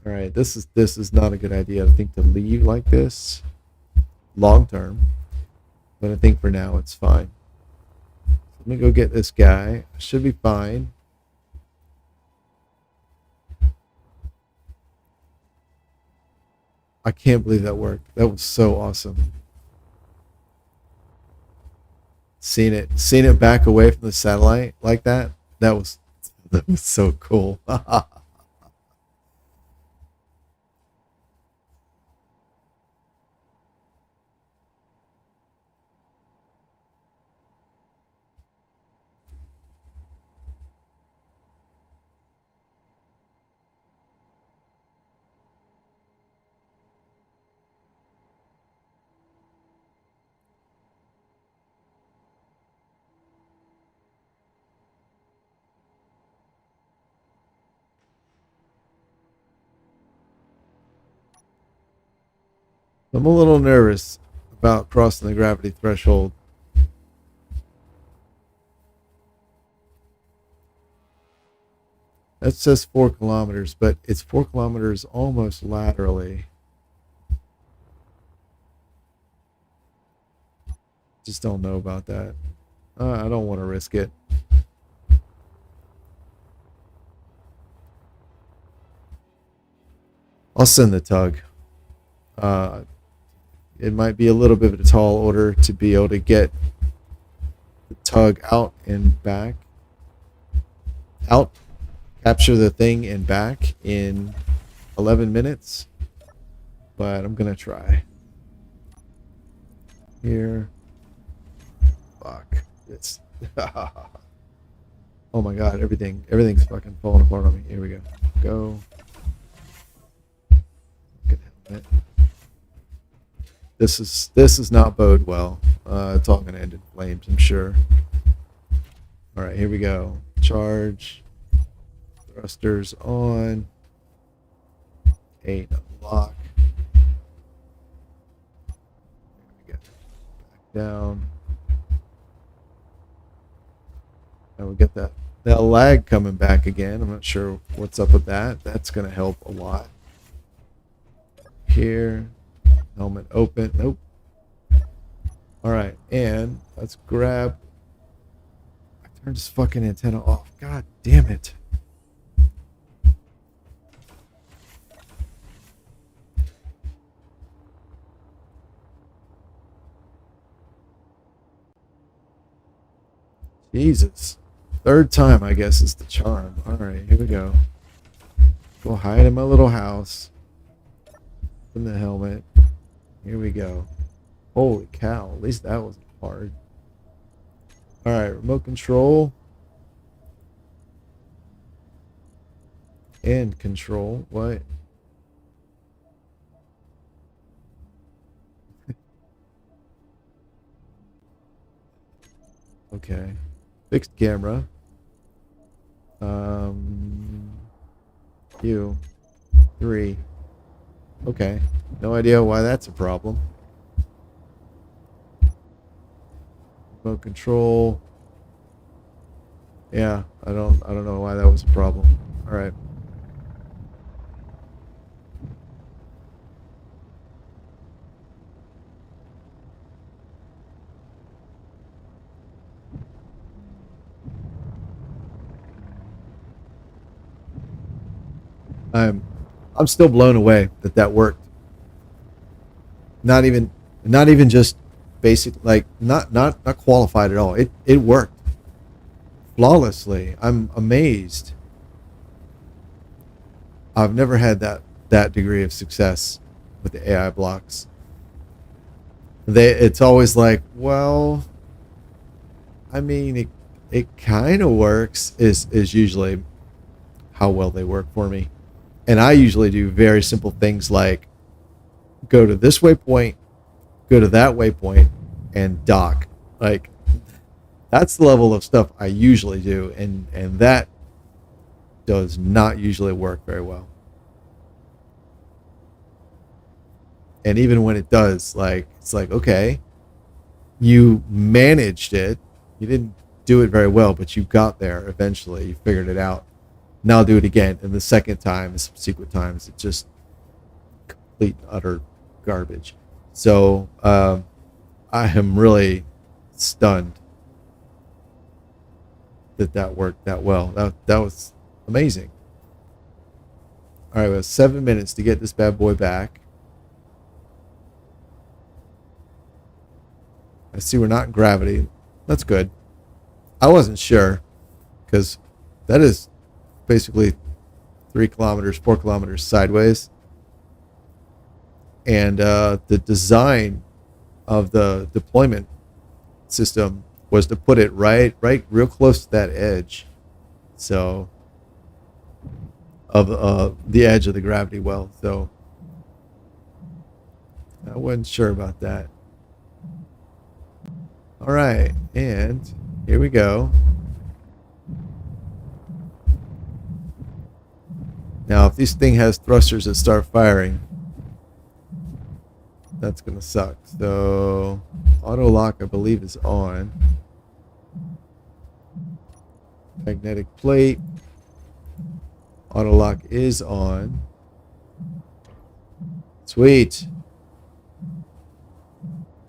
All right, this is not a good idea, I think, to leave like this long term, but I think for now it's fine. So let me go get this guy. Should be fine. I can't believe that worked. That was so awesome. Seeing it back away from the satellite like that. That was so cool. I'm a little nervous about crossing the gravity threshold. That says 4 kilometers, but it's 4 kilometers almost laterally. Just don't know about that. I don't want to risk it. I'll send the tug. It might be a little bit of a tall order to be able to get the tug out and back. Out, capture the thing and back in 11 minutes. But I'm going to try. Here. Fuck. It's... oh my god, everything's fucking falling apart on me. Here we go. Go. Good helmet. This is not bode well. It's all gonna end in flames, I'm sure. All right, here we go. Charge. Thrusters on. 8 unlock. Back down. And we get that lag coming back again. I'm not sure what's up with that. That's gonna help a lot. Here. Helmet open. Nope. All right, and let's grab. I turned this fucking antenna off. God damn it. Jesus. Third time, I guess, is the charm. All right, here we go. Go hide in my little house. In the helmet. Here we go. Holy cow, at least that wasn't hard. Alright, remote control. And control. What? Okay. Fixed camera. Q. 3. Okay. No idea why that's a problem. Remote control. Yeah, I don't know why that was a problem. All right. I'm still blown away that worked. Not even just basic, like not qualified at all. It worked flawlessly. I'm amazed. I've never had that degree of success with the AI blocks. It's always like, well, I mean, it kind of works is usually how well they work for me. And I usually do very simple things like go to this waypoint, go to that waypoint, and dock. Like, that's the level of stuff I usually do, and that does not usually work very well. And even when it does, like, it's like, okay, you managed it. You didn't do it very well, but you got there eventually. You figured it out. Now do it again. And the second time, the subsequent times, it's just complete and utter garbage. So I am really stunned that worked that well. That was amazing. All right, we have 7 minutes to get this bad boy back. I see we're not in gravity. That's good. I wasn't sure because that is basically 3 kilometers, 4 kilometers sideways. And the design of the deployment system was to put it right real close to that edge. So of the edge of the gravity well. So I wasn't sure about that. All right, and here we go. Now, if this thing has thrusters that start firing, that's gonna suck. So auto lock, I believe, is on. Magnetic plate. Auto lock is on. Sweet.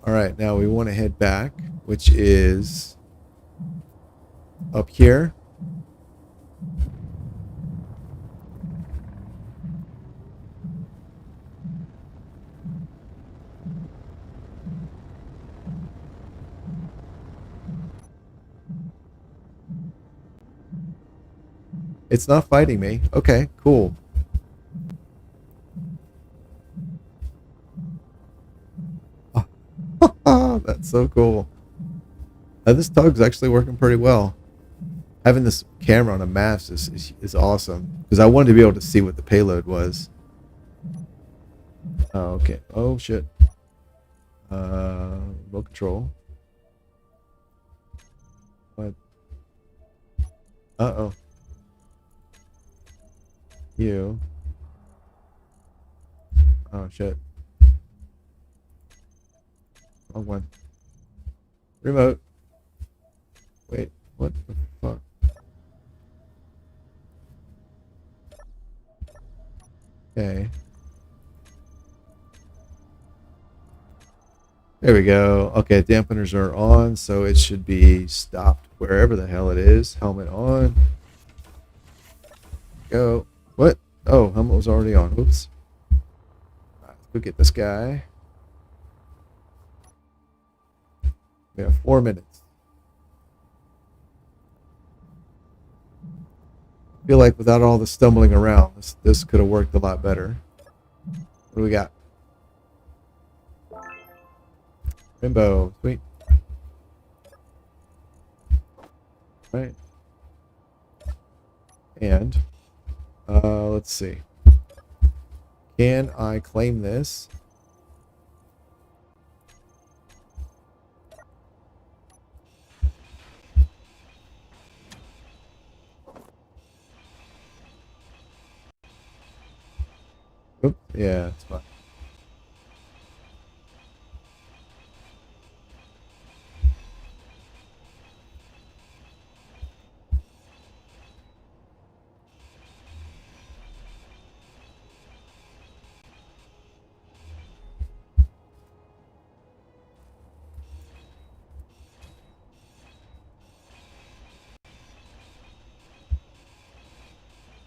All right, now we want to head back, which is up here. It's not fighting me. Okay, cool. That's so cool. This tug's actually working pretty well. Having this camera on a mast is awesome because I wanted to be able to see what the payload was. Oh, okay. Oh shit. Remote control. What? Uh-oh. You. Oh shit. Wrong one. Remote. Wait, what the fuck? Okay. There we go. Okay, dampeners are on, so it should be stopped wherever the hell it is. Helmet on. Go. What? Oh, helmet was already on. Oops. Alright, let's go get this guy. We have 4 minutes. I feel like without all the stumbling around, this could have worked a lot better. What do we got? Rainbow. Sweet. Right. And let's see. Can I claim this? Oop, yeah, it's fine.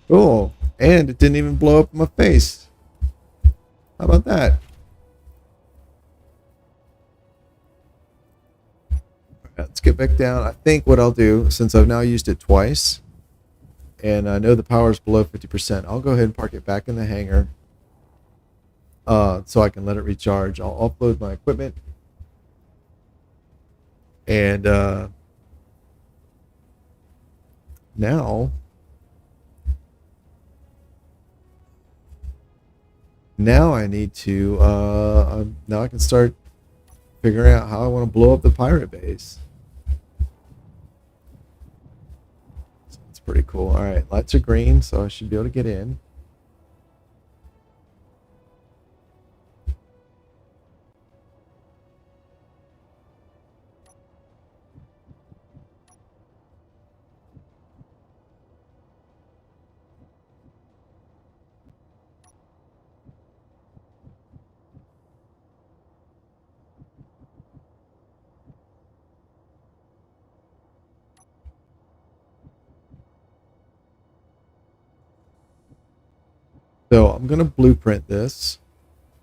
Cool. And it didn't even blow up in my face. How about that? Let's get back down. I think what I'll do, since I've now used it twice, and I know the power is below 50%, I'll go ahead and park it back in the hangar so I can let it recharge. I'll offload my equipment. And now I need to, now I can start figuring out how I want to blow up the pirate base. So it's pretty cool. All right, lights are green, so I should be able to get in. So I'm going to blueprint this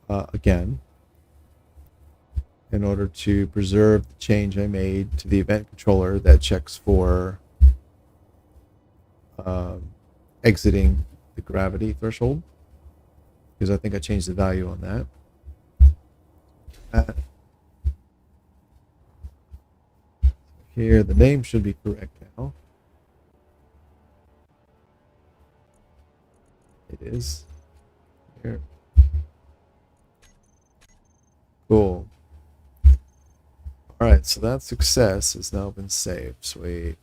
again. in order to preserve the change I made to the event controller that checks for exiting the gravity threshold, because I think I changed the value on that. Here, the name should be correct now. It is. Here. Cool. All right, so that success has now been saved. Sweet.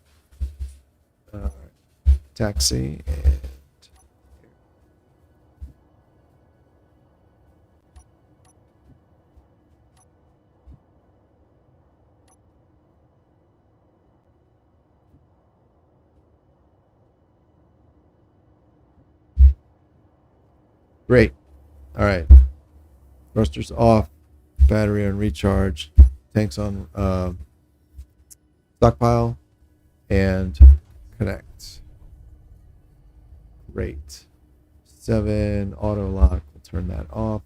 Taxi and great. All right. Thrusters off, battery on recharge, tanks on stockpile, and connect. Great. 7 auto lock. We'll turn that off.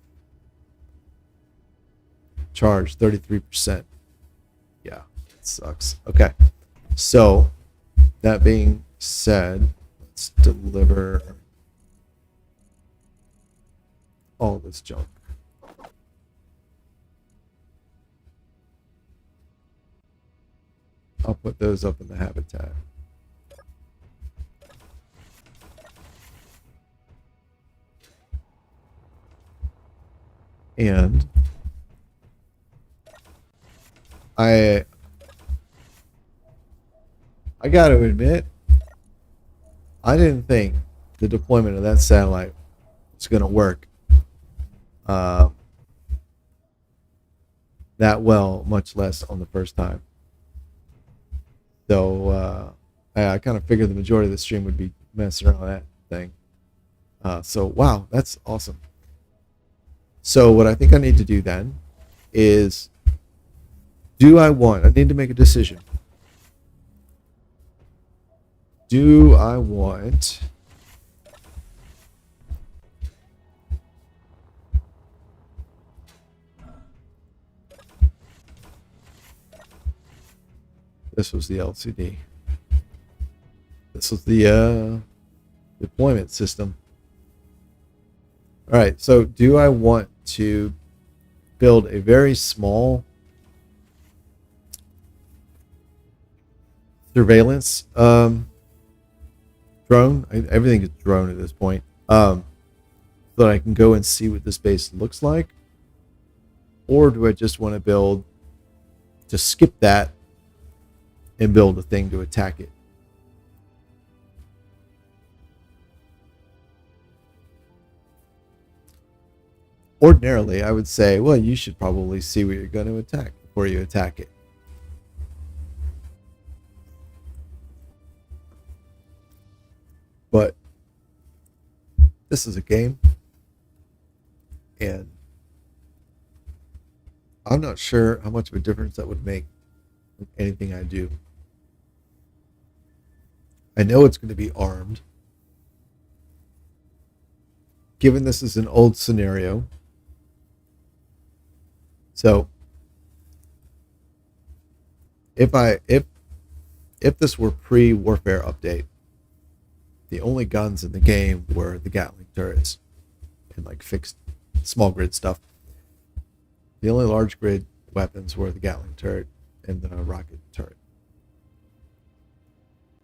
Charge 33%. Yeah, it sucks. Okay. So that being said, let's deliver all this junk. I'll put those up in the habitat. And I got to admit, I didn't think the deployment of that satellite was going to work that well, much less on the first time. So I kind of figured the majority of the stream would be messing around with that thing. So wow, that's awesome. So what I think I need to do then is, I need to make a decision. Do I want this was the LCD. This was the deployment system. All right, so do I want to build a very small surveillance drone? Everything is drone at this point. So that I can go and see what this base looks like? Or do I just want to skip that and build a thing to attack it? Ordinarily, I would say, well, you should probably see what you're going to attack before you attack it. But this is a game, and I'm not sure how much of a difference that would make with anything I do. I know it's going to be armed. Given this is an old scenario, so if this were pre-warfare update, the only guns in the game were the Gatling turrets and like fixed small grid stuff. The only large grid weapons were the Gatling turret and the rocket turret.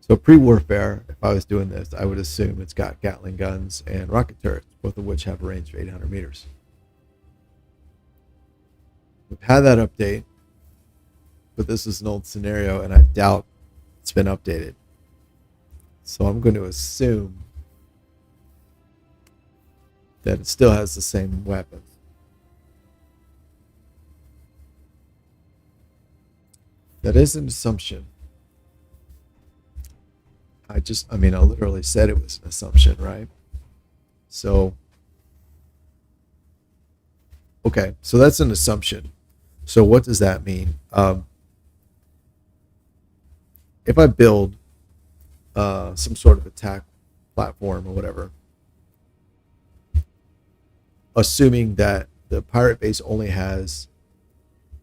So pre-warfare, if I was doing this, I would assume it's got Gatling guns and rocket turrets, both of which have a range of 800 meters. We've had that update, but this is an old scenario, and I doubt it's been updated. So I'm going to assume that it still has the same weapons. That is an assumption. I literally said it was an assumption, right? So, okay, so that's an assumption. So what does that mean? If I build some sort of attack platform or whatever, assuming that the pirate base only has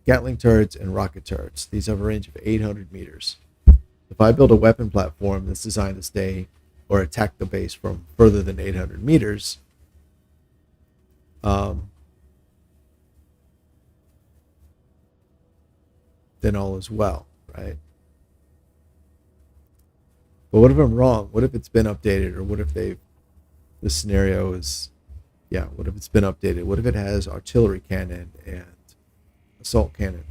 Gatling turrets, and rocket turrets. These have a range of 800 meters. If I build a weapon platform that's designed to stay or attack the base from further than 800 meters, then all is well, right? But what if I'm wrong? What if it's been updated? Or what if the scenario is, what if it's been updated? What if it has artillery cannon and assault cannon?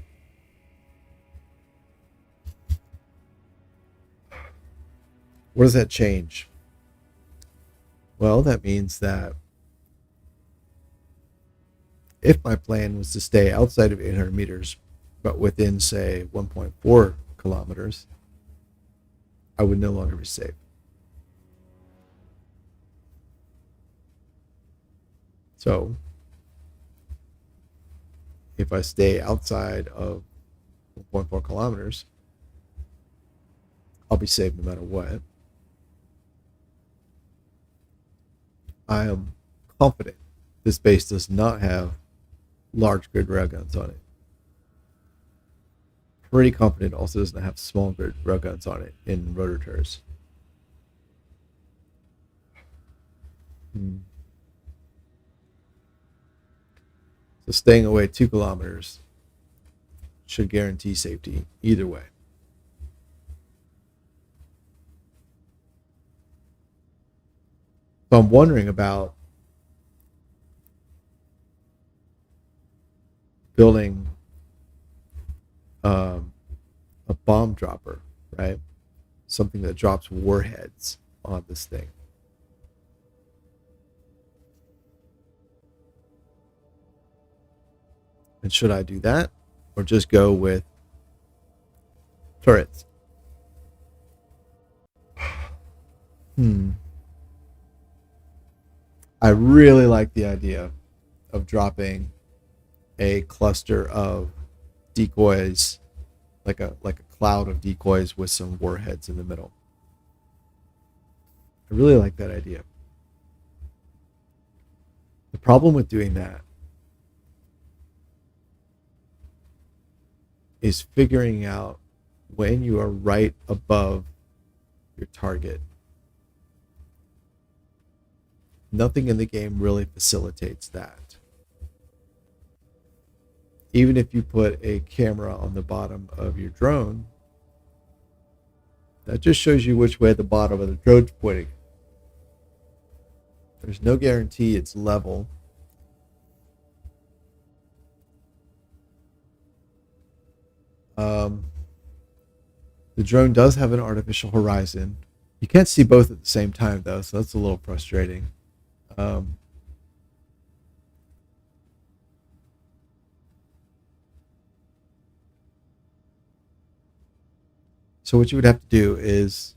What does that change? Well, that means that if my plan was to stay outside of 800 meters, but within, say, 1.4 kilometers, I would no longer be safe. So, if I stay outside of 1.4 kilometers, I'll be safe no matter what. I am confident this base does not have large grid railguns on it. Pretty confident also does not have small grid railguns on it in rotor turrets. So staying away 2 kilometers should guarantee safety either way. So I'm wondering about building a bomb dropper, right? Something that drops warheads on this thing. And should I do that or just go with turrets? I really like the idea of dropping a cluster of decoys, like a cloud of decoys with some warheads in the middle. I really like that idea. The problem with doing that is figuring out when you are right above your target. Nothing in the game really facilitates that. Even if you put a camera on the bottom of your drone, that just shows you which way the bottom of the drone's pointing. There's no guarantee it's level. The drone does have an artificial horizon. You can't see both at the same time, though, so that's a little frustrating. So what you would have to do is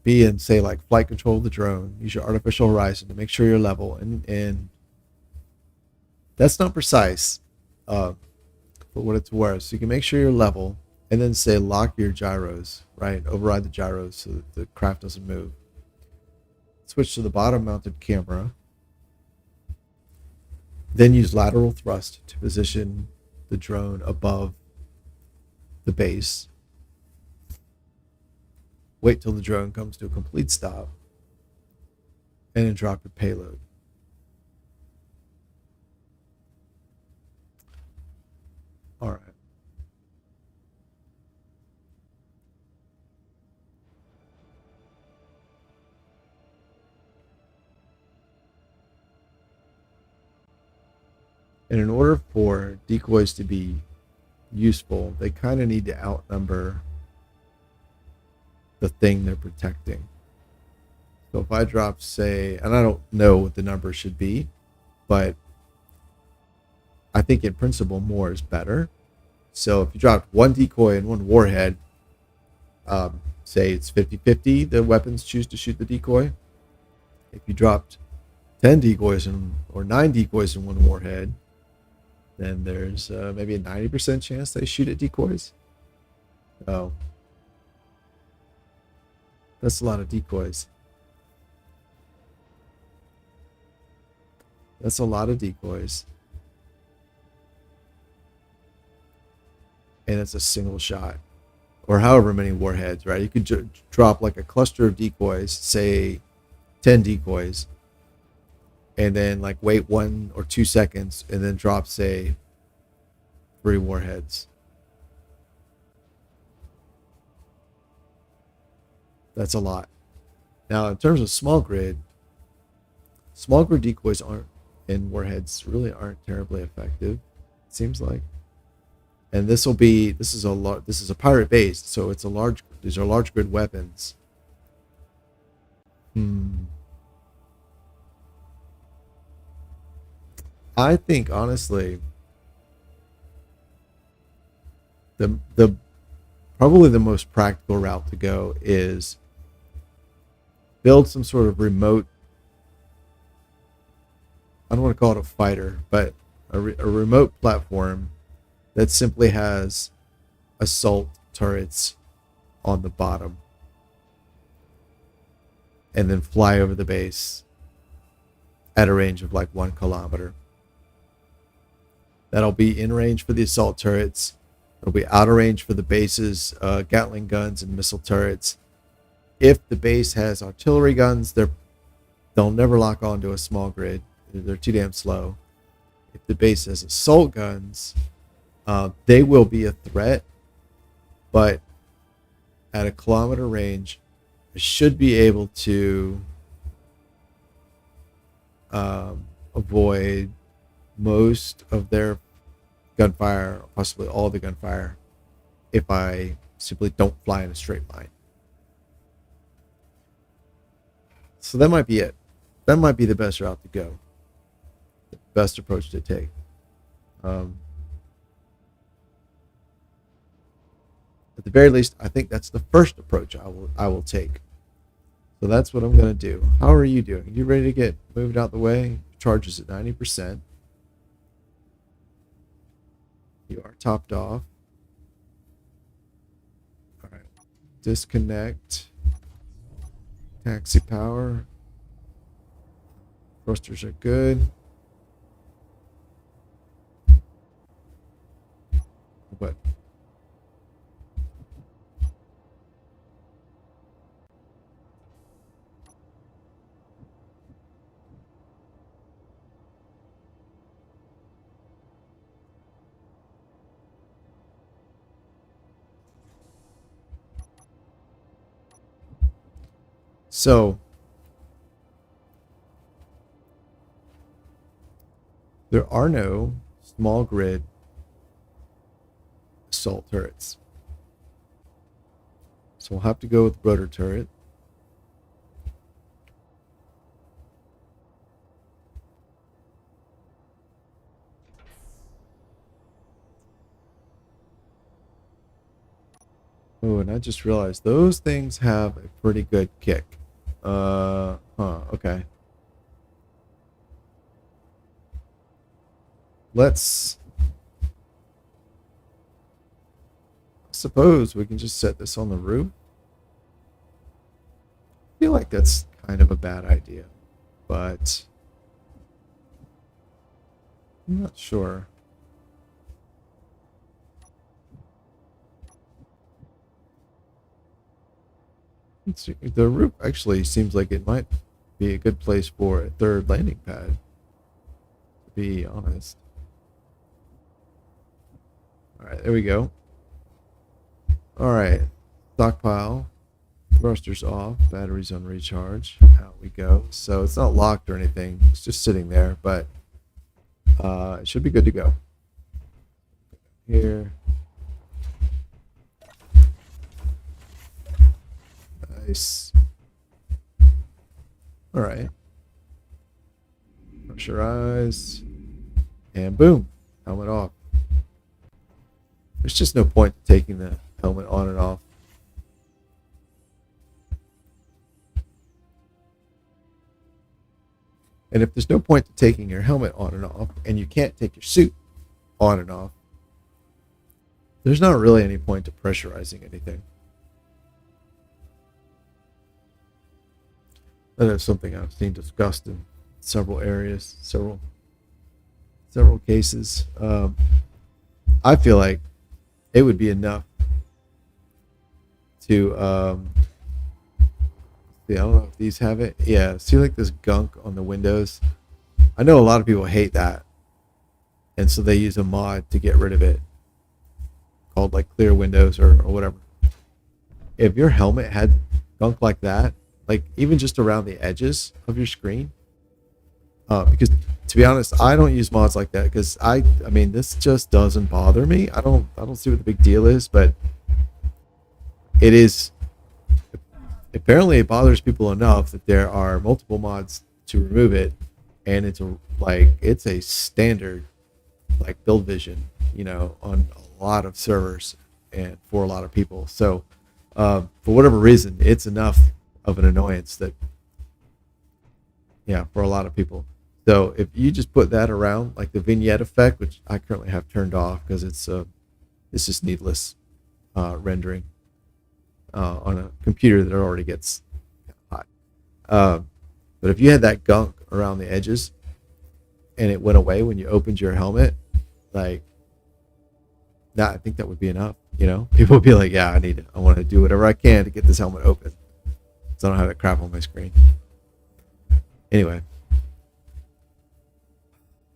be in, say, like flight control of the drone. Use your artificial horizon to make sure you're level, and that's not precise for what it's worth. So you can make sure you're level, and then say lock your gyros, right? Override the gyros so that the craft doesn't move. Switch to the bottom mounted camera. Then use lateral thrust to position the drone above the base. Wait till the drone comes to a complete stop, and then drop your payload. All right. And in order for decoys to be useful, they kind of need to outnumber the thing they're protecting. So if I drop, say, and I don't know what the number should be, but I think in principle more is better. So if you dropped one decoy and one warhead, say it's 50-50, the weapons choose to shoot the decoy. If you dropped 10 decoys or 9 decoys in one warhead, then there's maybe a 90% chance they shoot at decoys. Oh, that's a lot of decoys. That's a lot of decoys. and it's a single shot, or however many warheads, right? You could drop like a cluster of decoys, say 10 decoys, and then like wait 1 or 2 seconds and then drop, say, 3 warheads. That's a lot. Now, in terms of small grid decoys aren't, and warheads really aren't terribly effective, it seems like. And this is a pirate base, so these are large grid weapons. I think honestly, the probably the most practical route to go is build some sort of remote, I don't want to call it a fighter, but a remote platform that simply has assault turrets on the bottom, and then fly over the base at a range of like 1 kilometer. That'll be in range for the assault turrets. It'll be out of range for the base's Gatling guns and missile turrets. If the base has artillery guns, they'll never lock onto a small grid. They're too damn slow. If the base has assault guns, they will be a threat, but at a kilometer range, it should be able to avoid most of their gunfire, possibly all the gunfire, if I simply don't fly in a straight line. So that might be it. That might be the best route to go. The best approach to take. At the very least, I think that's the first approach I will take. So that's what I'm going to do. How are you doing? You ready to get moved out the way? Charges at 90%. You are topped off. All right. Disconnect. Taxi power. Thrusters are good. What? So there are no small grid assault turrets. So we'll have to go with rotor turret. Oh, and I just realized those things have a pretty good kick. Okay. Let's suppose we can just set this on the roof. I feel like that's kind of a bad idea, but I'm not sure. Let's see. The roof actually seems like it might be a good place for a third landing pad, to be honest. All right, there we go. All right, stockpile, thrusters off, batteries on recharge. Out we go. So it's not locked or anything. It's just sitting there, but it should be good to go. Here. Nice. All right. Pressurize. And boom. Helmet off. There's just no point to taking the helmet on and off. And if there's no point to taking your helmet on and off, and you can't take your suit on and off, there's not really any point to pressurizing anything. That is something I've seen discussed in several areas, several cases. I feel like it would be enough to see, I don't know if these have it. Yeah, see like this gunk on the windows. I know a lot of people hate that, and so they use a mod to get rid of it, called like clear windows or whatever. If your helmet had gunk like that, like even just around the edges of your screen, because to be honest, I don't use mods like that because I mean this just doesn't bother me. I don't see what the big deal is, but it is, apparently it bothers people enough that there are multiple mods to remove it, and it's a standard like build vision, on a lot of servers and for a lot of people. So for whatever reason, it's enough of an annoyance that, yeah, for a lot of people. So if you just put that around, like the vignette effect, which I currently have turned off because it's just needless rendering on a computer that already gets hot. But if you had that gunk around the edges and it went away when you opened your helmet, like that, I think that would be enough. People would be like, yeah, I want to do whatever I can to get this helmet open, so I don't have that crap on my screen. Anyway.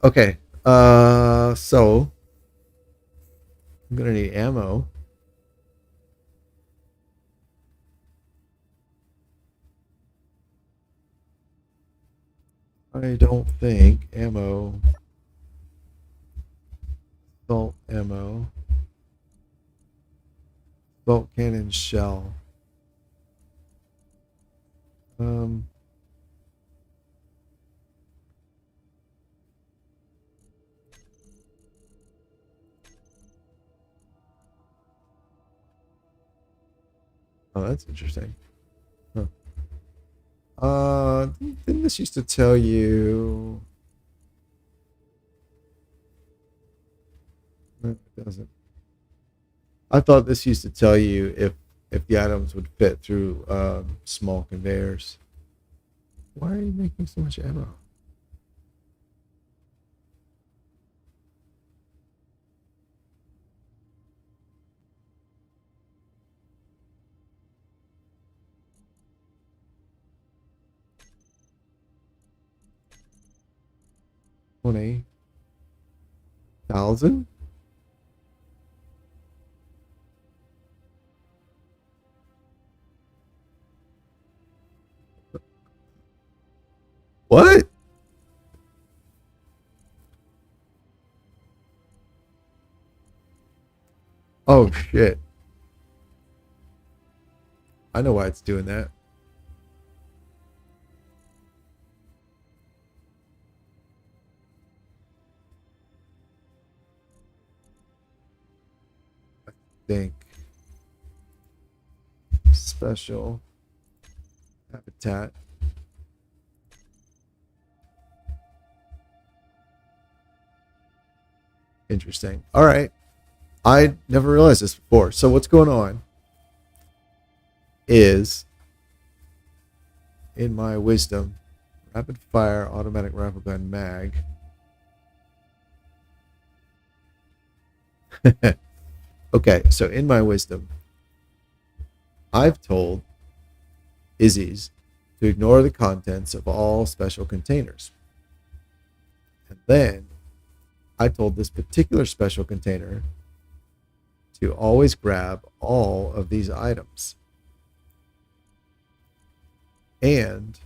Okay, so I'm gonna need ammo. I don't think ammo, salt ammo, salt cannon shell. Oh, that's interesting. Huh. Didn't this used to tell you? No, it doesn't. I thought this used to tell you if the items would fit through small conveyors. Why are you making so much ammo? $20,000? What? Oh shit. I know why it's doing that. I think special habitat. Interesting. All right. I never realized this before. So what's going on is, in my wisdom, rapid fire automatic rifle gun mag. Okay, so in my wisdom, I've told Izzy's to ignore the contents of all special containers. And then I told this particular special container to always grab all of these items. And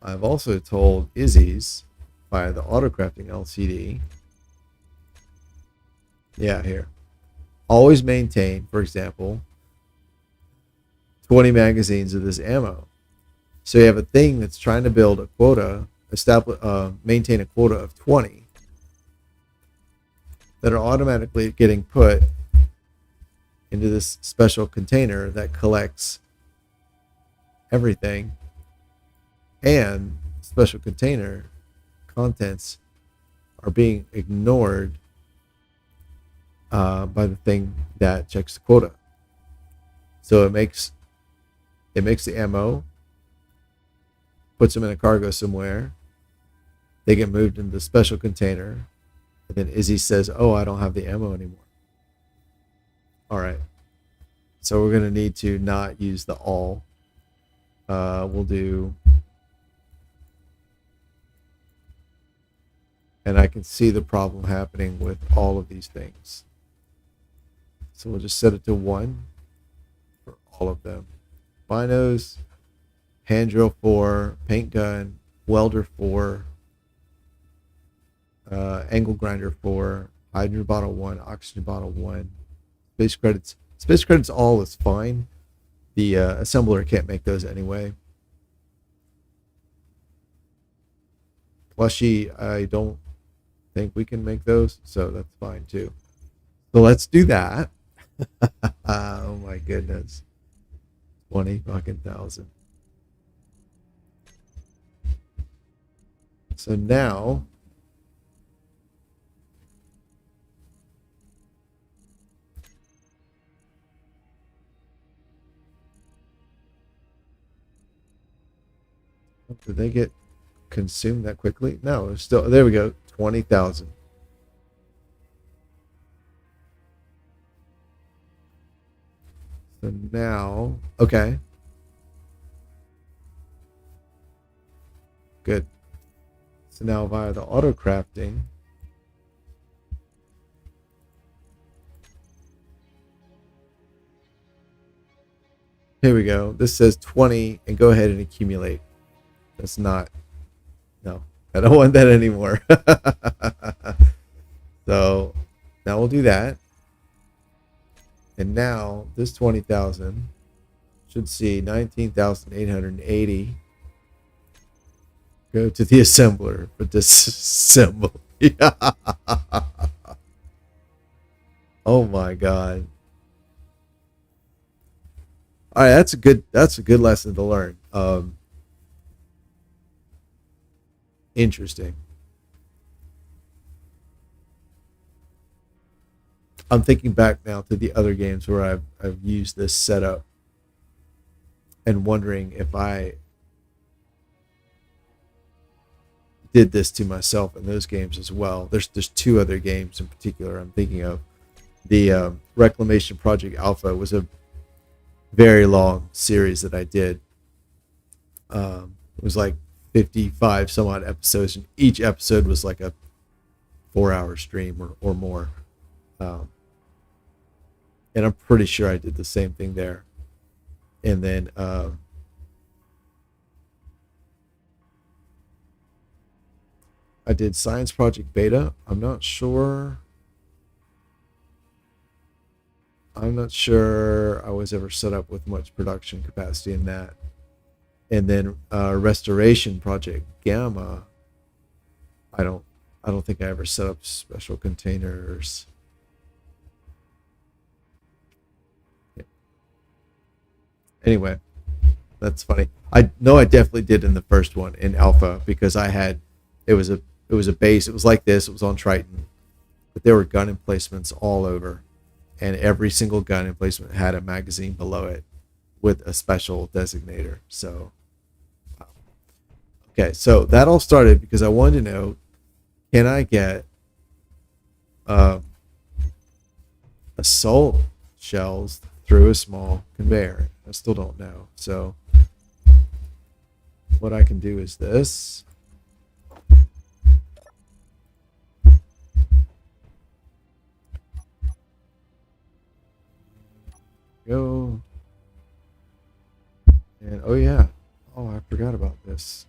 I've also told Izzy's via the autocrafting LCD, yeah, here, always maintain, for example, 20 magazines of this ammo. So you have a thing that's trying to build a quota, maintain a quota of 20 that are automatically getting put into this special container that collects everything, and special container contents are being ignored by the thing that checks the quota. So it makes the ammo, puts them in a cargo somewhere. They get moved into the special container. And then Izzy says, oh, I don't have the ammo anymore. All right. So we're going to need to not use the all. We'll do... And I can see the problem happening with all of these things. So we'll just set it to 1 for all of them. Binos, hand drill 4, paint gun, welder 4, angle grinder 4, hydrogen bottle 1, oxygen bottle 1, space credits. Space credits all is fine. The assembler can't make those anyway. Plushy, I don't think we can make those, so that's fine too. So let's do that. Oh my goodness. 20 fucking thousand. So now did they get consumed that quickly? No, it's still there we go. 20,000. So now, okay. Good. So now via the auto crafting, here we go. This says 20 and go ahead and accumulate. That's not, no, I don't want that anymore. So now we'll do that. And now this 20,000 should see 19,880 go to the assembler for disassemble. Yeah. Oh my God. All right, that's a good lesson to learn. Interesting. I'm thinking back now to the other games where I've used this setup and wondering if I did this to myself in those games as well. There's 2 other games in particular I'm thinking of. The Reclamation Project Alpha was a very long series that I did. It was like 55 some odd episodes, and each episode was like a 4-hour stream or more. And I'm pretty sure I did the same thing there. And then I did Science Project Beta. I'm not sure I was ever set up with much production capacity in that. And then Restoration Project Gamma, I don't think I ever set up special containers. Anyway, that's funny. I know I definitely did in the first one in Alpha, because it was a base. It was like this. It was on Triton, but there were gun emplacements all over, and every single gun emplacement had a magazine below it with a special designator. So, okay, so that all started because I wanted to know, can I get assault shells through a small conveyor? I still don't know. So what I can do is this. Go. And oh yeah. Oh, I forgot about this.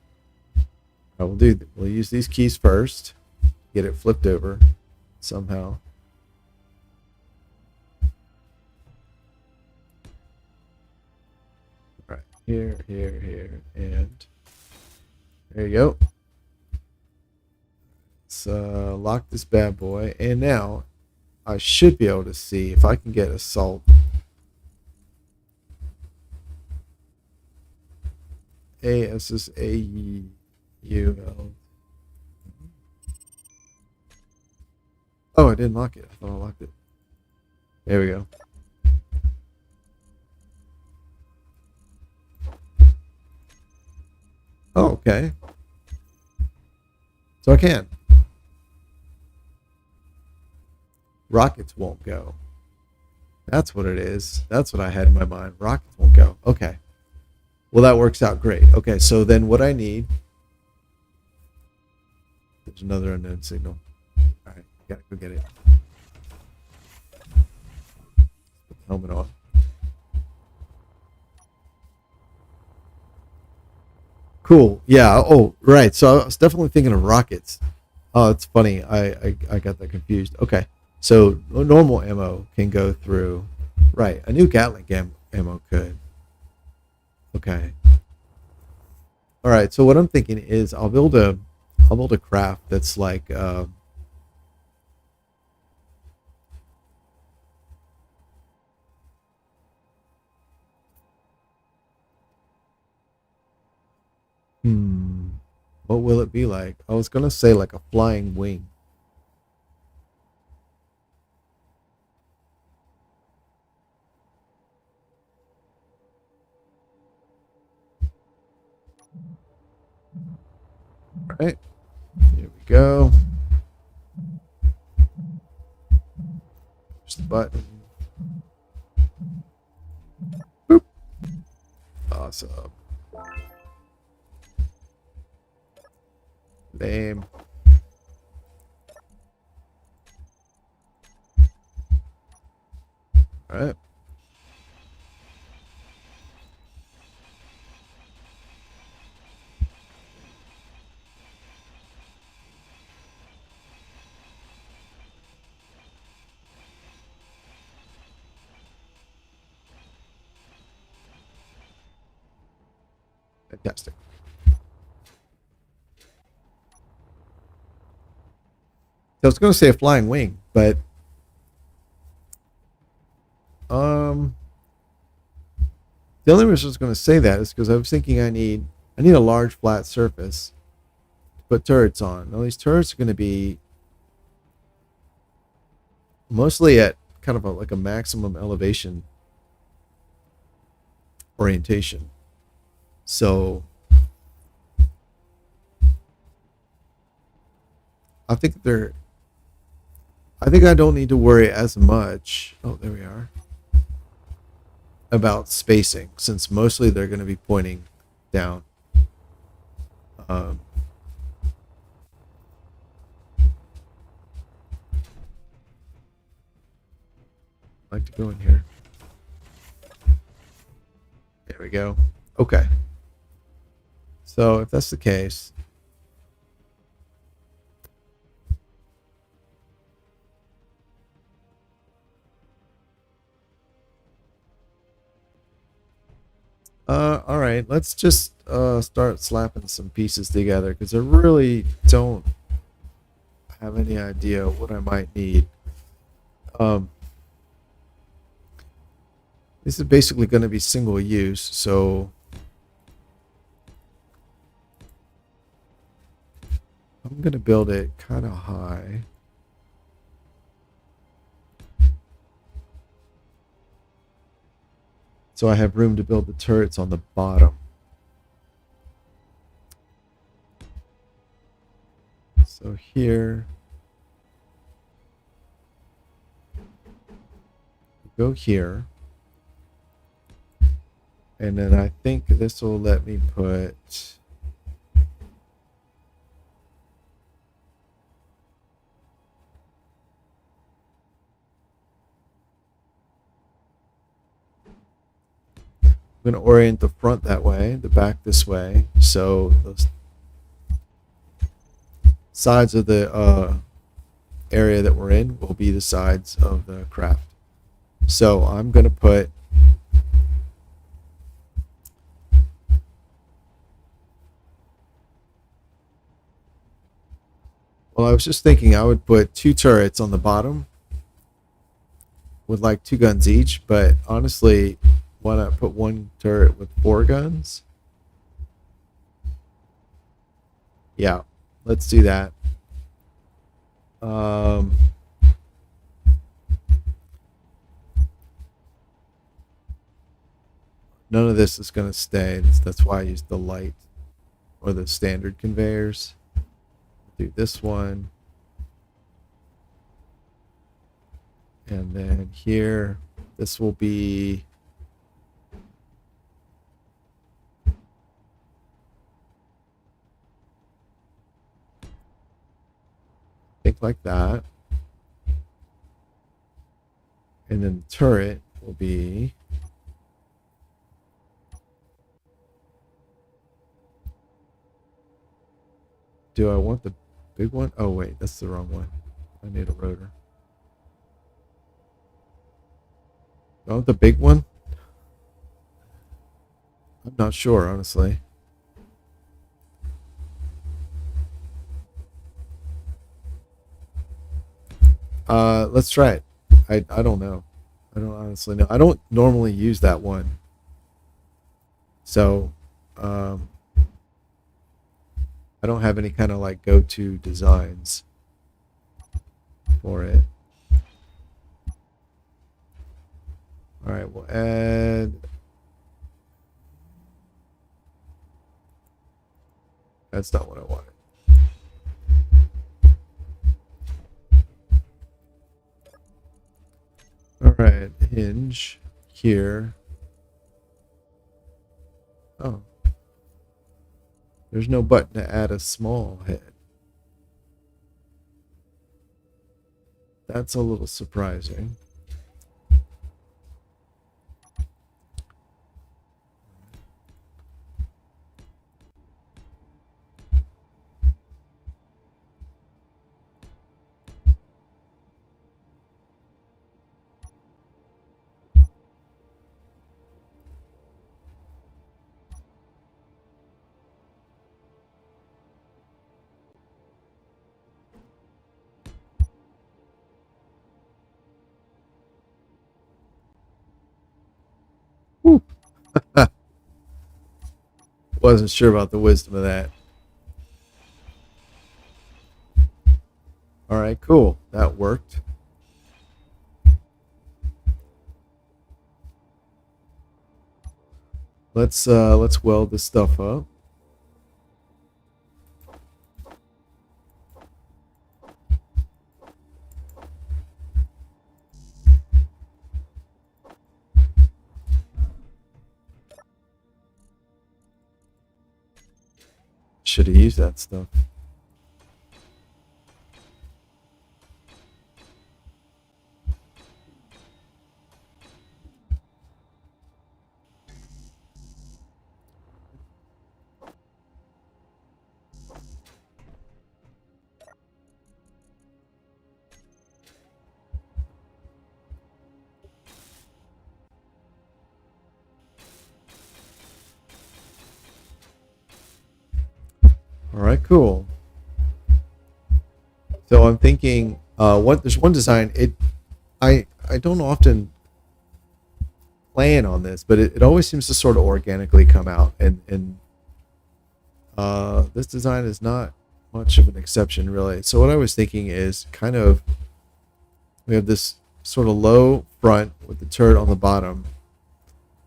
We'll use these keys first. Get it flipped over somehow. All right, here, and there you go. Let's lock this bad boy, and now I should be able to see if I can get assault. ASSAUL. Oh, I didn't lock it. I thought I locked it. There we go. Oh, okay. So I can. rockets won't go. That's what it is. That's what I had in my mind. Rockets won't go. Okay. Well, that works out great. Okay, so then what I need... There's another unknown signal. All right, gotta go get it. Put the helmet on. Cool. Yeah. Oh, right. So I was definitely thinking of rockets. Oh, it's funny. I got that confused. Okay. So normal ammo can go through. Right. A new Gatling ammo could. Okay. All right. So what I'm thinking is I'll build a craft that's like what will it be like? I was gonna say like a flying wing. All right. Here we go. Just the button. Boop. Awesome. Name. All right. Fantastic. I was going to say a flying wing, but the only reason I was going to say that is because I was thinking I need a large flat surface to put turrets on. Now these turrets are going to be mostly at kind of like a maximum elevation orientation. So I think I don't need to worry as much. Oh, there we are. About spacing, since mostly they're going to be pointing down. I'd like to go in here. There we go. Okay. So if that's the case, all right, let's just start slapping some pieces together because I really don't have any idea what I might need. This is basically going to be single use, so I'm going to build it kind of high. So I have room to build the turrets on the bottom. So here, go here. And then I think this will let me put... I'm going to orient the front that way, the back this way, so those sides of the area that we're in will be the sides of the craft. So I'm going to put I was just thinking I would put 2 turrets on the bottom with like 2 guns each, but honestly, why not put 1 turret with 4 guns? Yeah, let's do that. None of this is going to stay. That's why I used the light or the standard conveyors. Do this one. And then here, this will be think like that. And then the turret will be do I want the big one? Oh wait, that's the wrong one. I need a rotor. Do I want the big one? I'm not sure, honestly. Let's try it. I don't know. I don't honestly know. I don't normally use that one. So, I don't have any kind of like go-to designs for it. All right, we'll add. That's not what I wanted. All right, hinge here. Oh, there's no button to add a small head. That's a little surprising. Whew. Wasn't sure about the wisdom of that. All right, cool. That worked. Let's weld this stuff up. Should have used that stuff. All right, cool. So I'm thinking, there's one design. I don't often plan on this, but it always seems to sort of organically come out, and this design is not much of an exception, really. So what I was thinking is kind of we have this sort of low front with the turret on the bottom,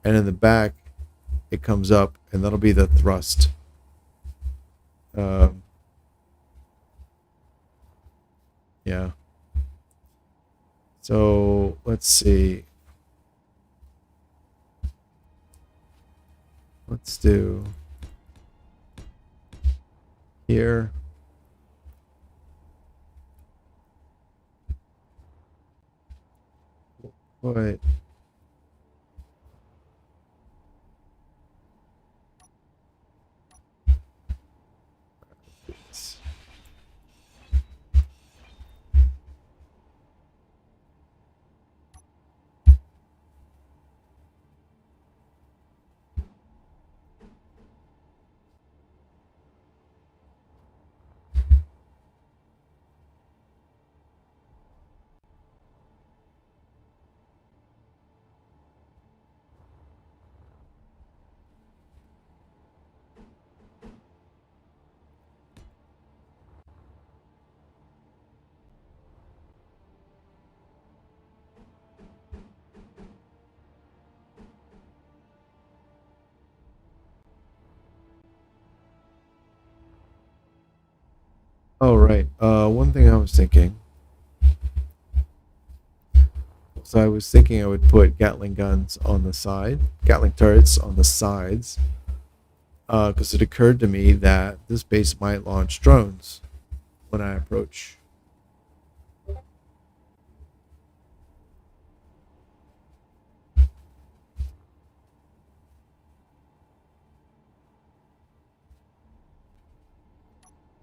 and in the back it comes up, and that'll be the thrust. Yeah. So let's see. Let's do here. What? Oh, right. One thing I was thinking. So I was thinking I would put Gatling guns on the side, Gatling turrets on the sides, because it occurred to me that this base might launch drones when I approach.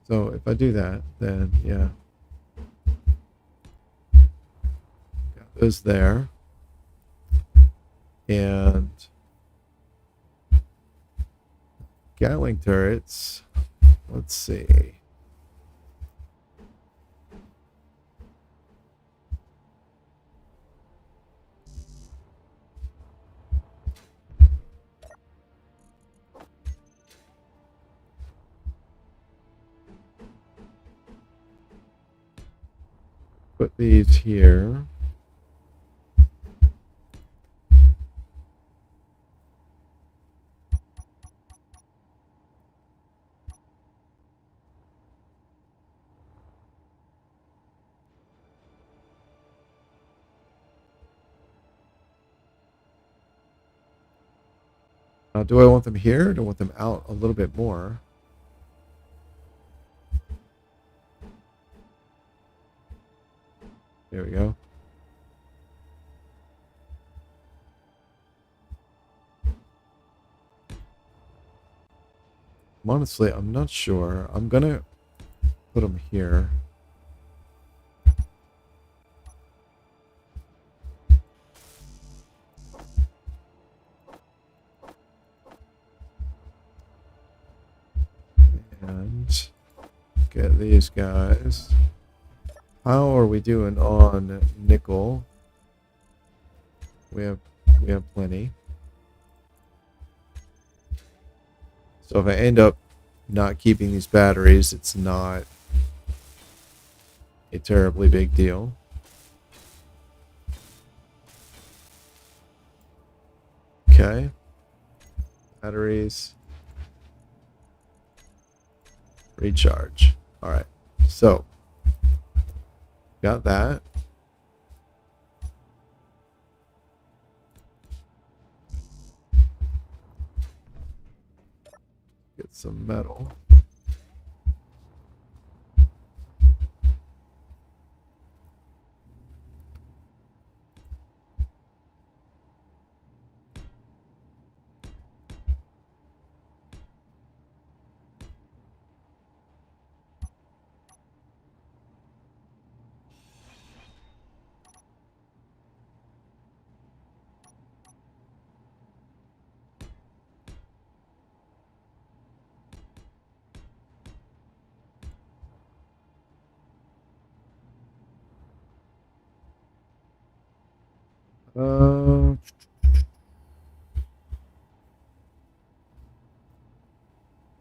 So if I do that, then yeah, got those there. And Gatling turrets, let's see. Put these here. Do I want them here or do I want them out a little bit more? There we go. Honestly, I'm not sure. I'm gonna put them here. And get these guys. How are we doing on nickel? We have plenty. So if I end up not keeping these batteries, it's not a terribly big deal. Okay. Batteries. Recharge. All right. So got that. Get some metal.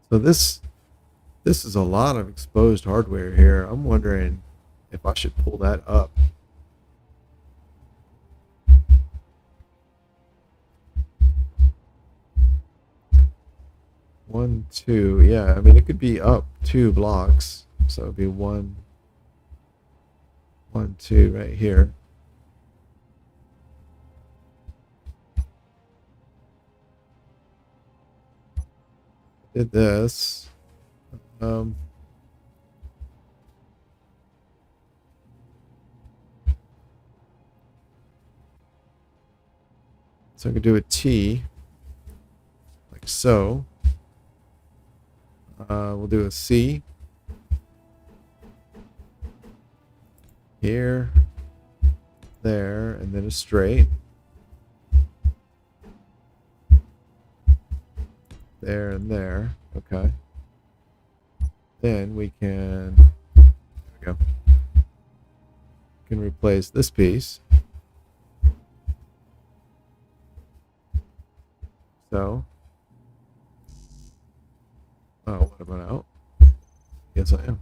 So this is a lot of exposed hardware here. I'm wondering if I should pull that up. One, two, yeah. I mean, it could be up 2 blocks, so it'd be 1, 1, 2 right here. Did this. So I could do a T, like so. We'll do a C here, there, and then a straight. There and there. Okay. Then we can, there we go. Can replace this piece. So, oh, what about out? Yes, I am.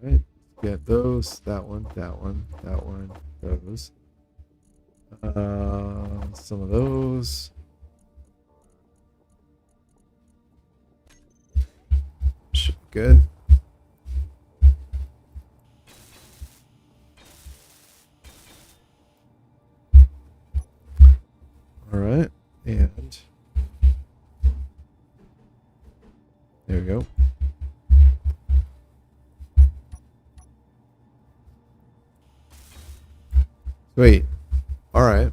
right, get those, that one, that one, that one, those. Some of those. Should be good. All right, and there we go. Sweet. All right.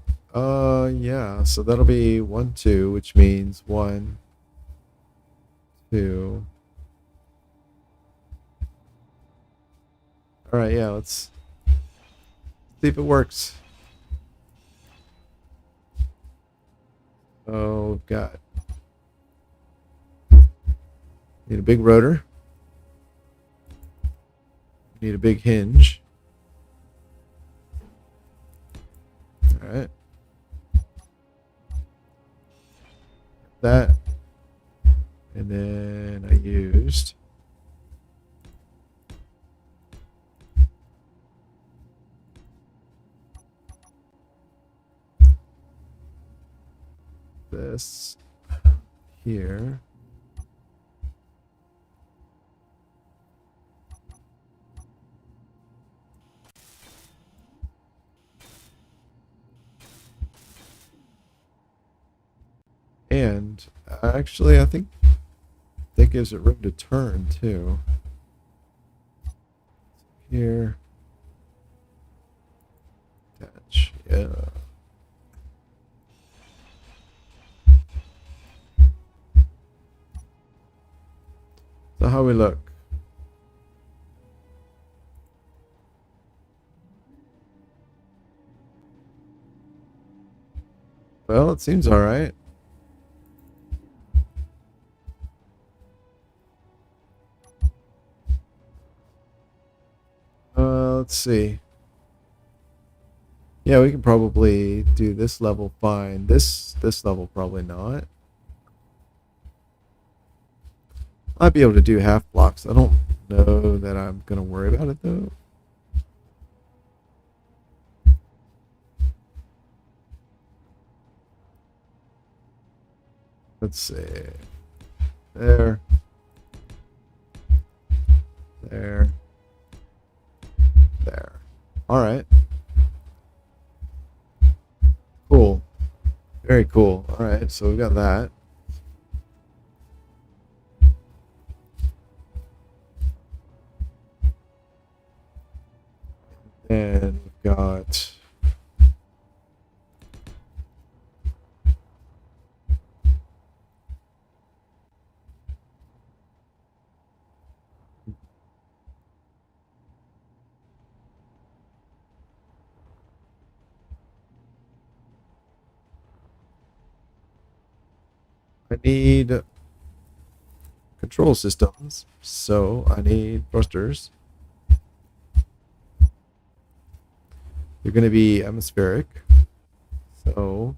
Yeah. So that'll be 1, 2, which means 1, 2. All right. Yeah. Let's see if it works. Oh, we've got. Need a big rotor. Need a big hinge. All right. That. And then I used this here. And actually, I think that gives it room to turn too. Here. Attach. Yeah. So how we look? Well, it seems all right. Let's see. Yeah, we can probably do this level fine. This level probably not. I'd be able to do half blocks. I don't know that I'm gonna worry about it though. Let's see. There. There. There. All right. Cool. Very cool. All right, so we got that. And we've got I need control systems, so I need thrusters. They're going to be atmospheric, so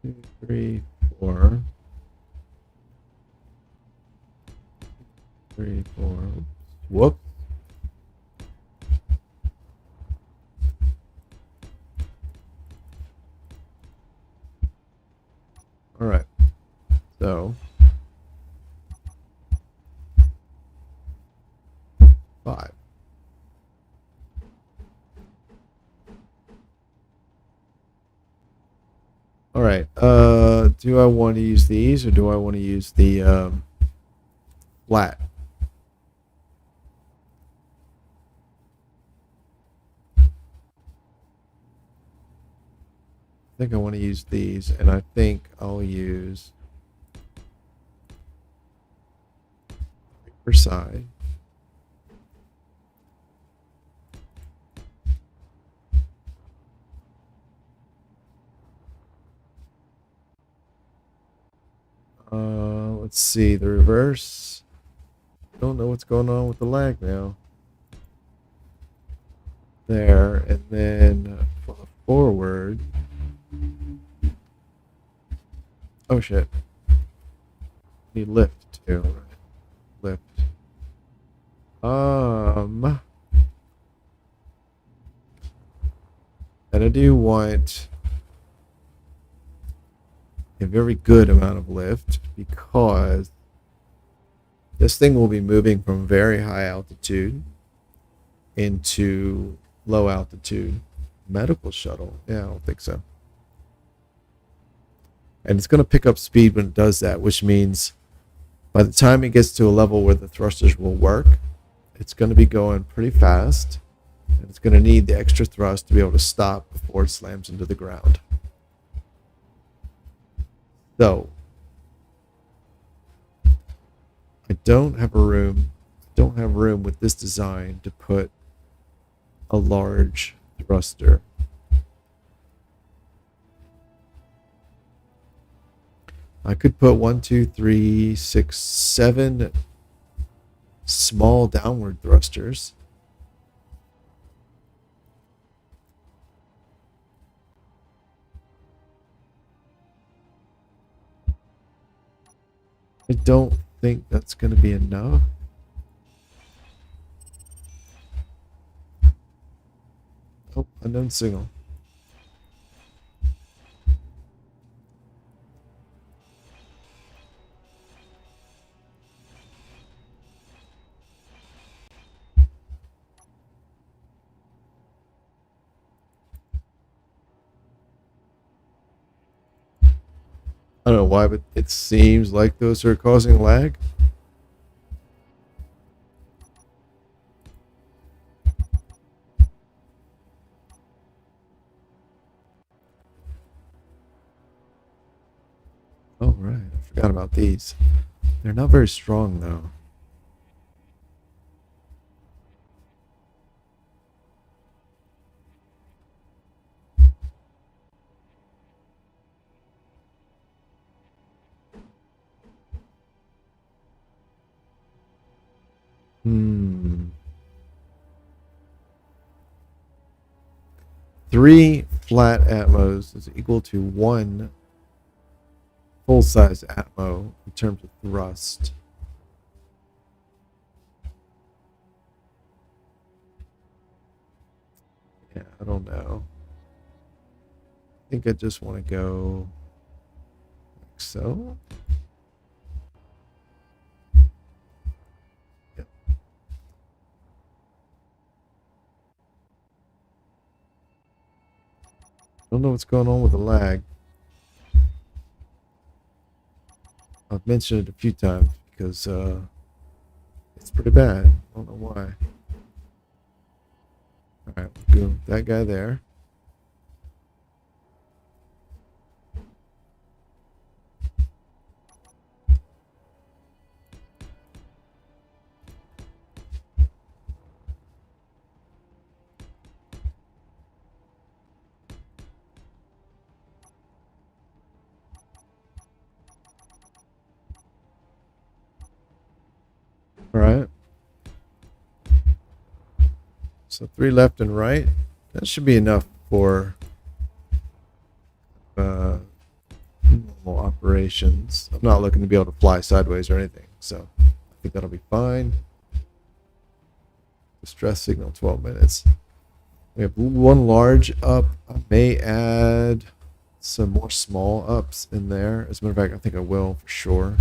two, three, four. 3, 4. Whoops. All right. So 5. All right. Do I want to use these or do I want to use the flat? I think I want to use these, and I think I'll use per side. Let's let's see, the reverse. Don't know what's going on with the lag now. There, and then for the forward. Oh shit. Need lift too. Lift. And I do want a very good amount of lift because this thing will be moving from very high altitude into low altitude. Medical shuttle? Yeah, I don't think so. And it's going to pick up speed when it does that, which means by the time it gets to a level where the thrusters will work, it's going to be going pretty fast. And it's going to need the extra thrust to be able to stop before it slams into the ground. So, I don't have room with this design to put a large thruster. I could put 1, 2, 3, 6, 7 small downward thrusters. I don't think that's going to be enough. Oh, unknown signal. I don't know why, but it seems like those are causing lag. Oh, right. I forgot about these. They're not very strong, though. Hmm. 3 flat atmos is equal to 1 full-size atmo in terms of thrust. Yeah, I don't know. I think I just want to go like so. Yep. Don't know what's going on with the lag. I've mentioned it a few times because it's pretty bad. I don't know why. Alright, we'll go that guy there. Alright. So 3 left and right. That should be enough for normal operations. I'm not looking to be able to fly sideways or anything, so I think that'll be fine. Distress signal 12 minutes. We have 1 large up. I may add some more small ups in there. As a matter of fact, I think I will for sure.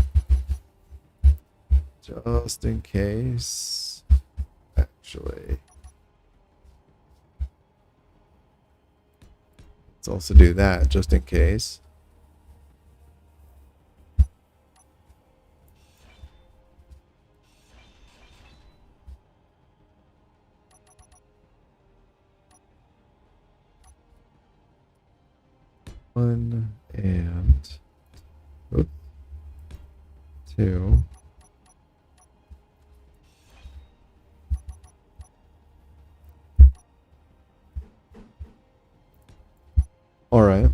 Just in case. Actually. Let's also do that just in case. One and oops, 2. All right.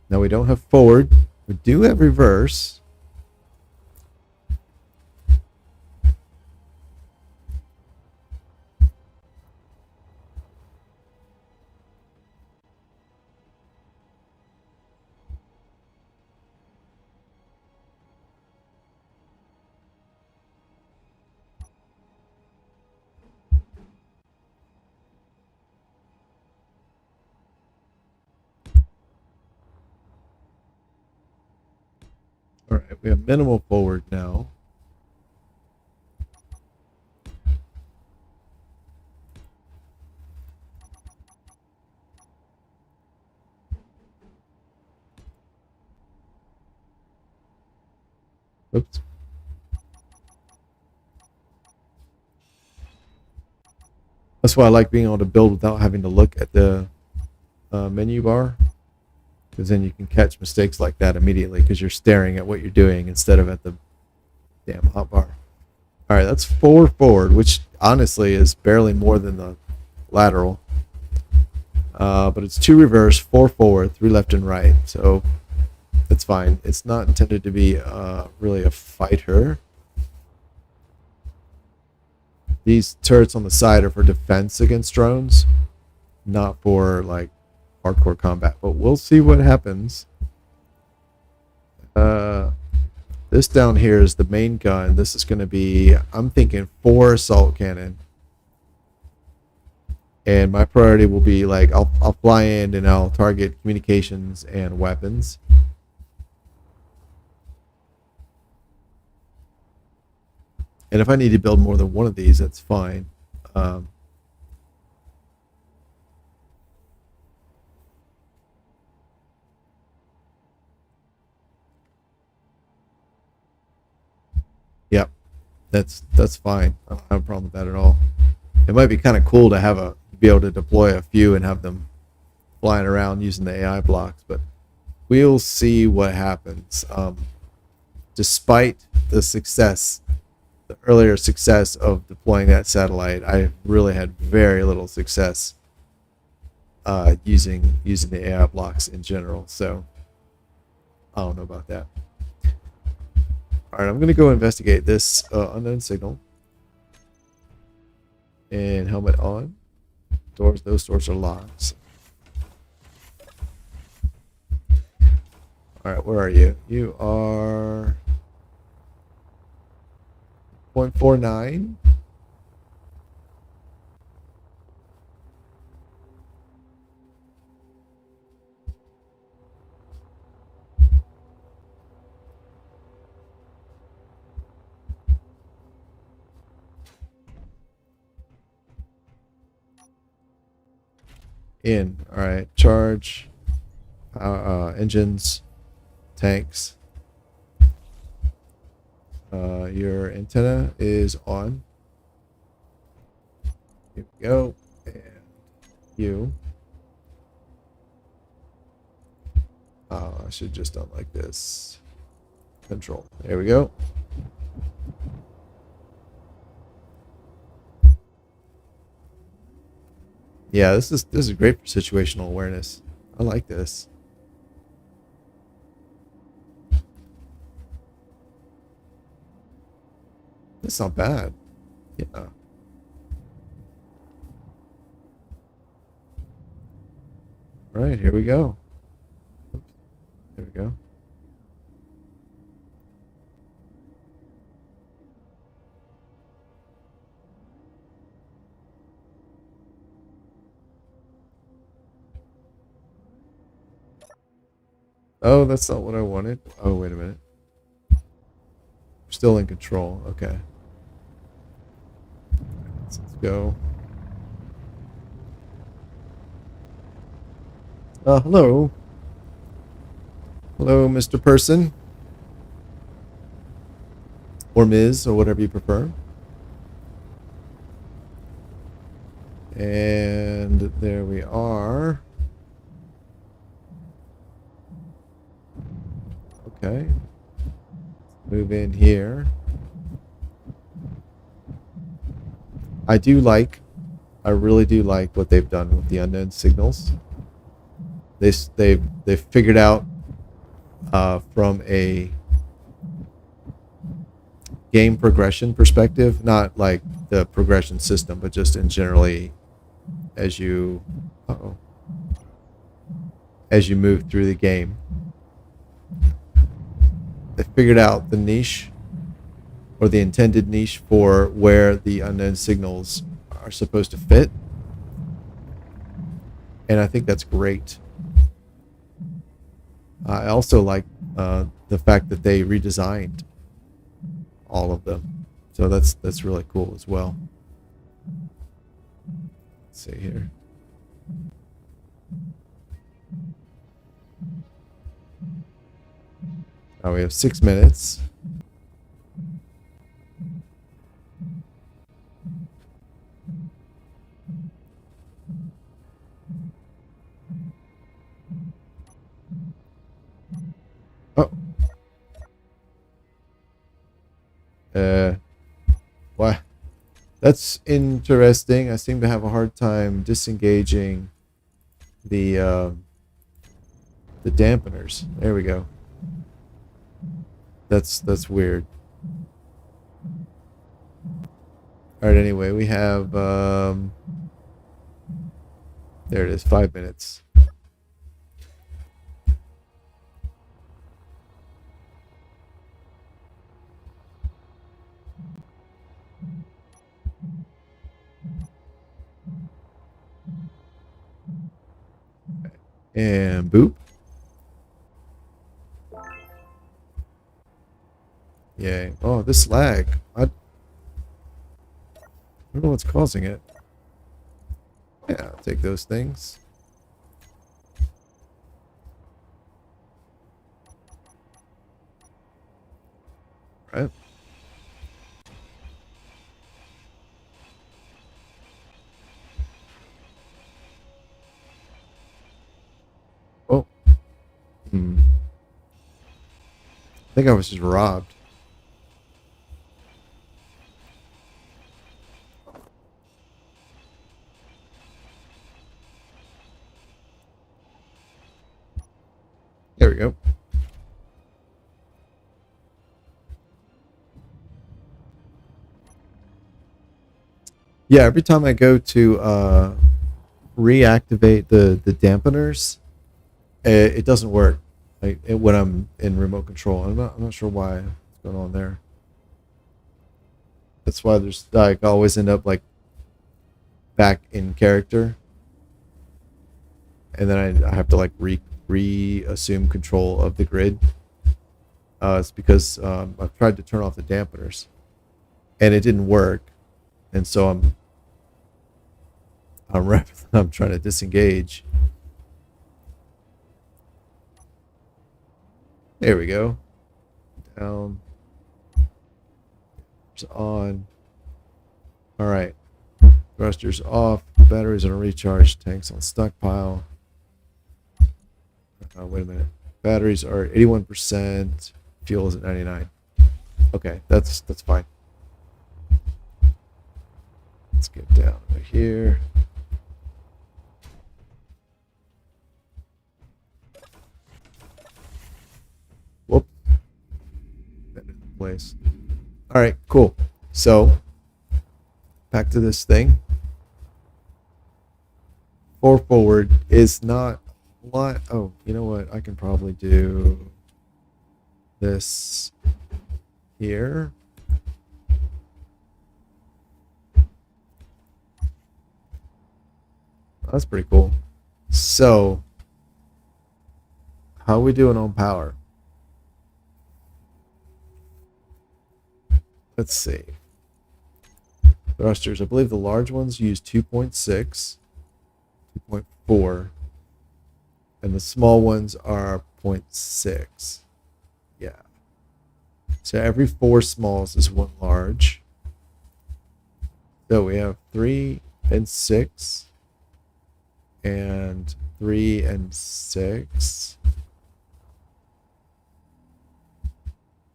Now we don't have forward. We do have reverse. All right, we have minimal forward now. Oops. That's why I like being able to build without having to look at the menu bar, because then you can catch mistakes like that immediately because you're staring at what you're doing instead of at the damn hotbar. All right, that's 4 forward, which honestly is barely more than the lateral. But it's 2 reverse, 4 forward, 3 left and right, so that's fine. It's not intended to be really a fighter. These turrets on the side are for defense against drones, not for like hardcore combat. But we'll see what happens. This down here is the main gun. This is going to be, I'm thinking 4 assault cannon. And my priority will be like, I'll fly in and I'll target communications and weapons. And if I need to build more than one of these, that's fine. Yep, that's fine. I don't have a problem with that at all. It might be kind of cool to be able to deploy a few and have them flying around using the AI blocks, but we'll see what happens. Despite the earlier success of deploying that satellite, I really had very little success using the AI blocks in general. So I don't know about that. All right, I'm going to go investigate this unknown signal. And helmet on. Doors, those doors are locked. All right, where are you? You are 0.49. In. All right, charge. Engines, tanks. Your antenna is on. Here we go. And you. I should just done like this. Control. There we go. Yeah, this is great for situational awareness. I like this. That's not bad. Yeah. All right, here we go. Oops. There we go. Oh, that's not what I wanted. Oh, wait a minute. We're still in control. Okay. Let's go. Hello. Hello, Mr. Person. Or Ms., or whatever you prefer. And there we are. Okay. Move in here. I really do like what they've done with the unknown signals. They've figured out from a game progression perspective, not like the progression system, but just in generally as you move through the game. They figured out the niche or the intended niche for where the unknown signals are supposed to fit. And I think that's great. I also like the fact that they redesigned all of them. So that's really cool as well. Let's see here. Now we have 6 minutes. Oh. Why? That's interesting. I seem to have a hard time disengaging the dampeners. There we go. That's weird. All right. Anyway, we have there it is. 5 minutes. And boop. Yay. Oh, this lag. I don't know what's causing it. Yeah, I'll take those things. Right. Oh. I think I was just robbed. There we go. Yeah, every time I go to reactivate the dampeners, it doesn't work. Like when I'm in remote control. I'm not sure why. What's going on there? That's why there's like I always end up like back in character, and then I have to like reassume control of the grid. It's because I've tried to turn off the dampeners, and it didn't work, and so I'm trying to disengage. There we go. Down. It's on. All right. Thrusters off. Batteries on recharge. Tanks on stockpile. Wait a minute. Batteries are at 81%. Fuel is at 99. Okay, that's fine. Let's get down over here. Whoop. That is the place. All right, cool. So back to this thing. 4 forward is not a lot. Oh, you know what? I can probably do this here. That's pretty cool. So, how are we doing on power? Let's see. Thrusters. I believe the large ones use 2.6, 2.4, and the small ones are 0.6. Yeah. So every 4 smalls is 1 large. So we have 3 and 6. And 3 and 6.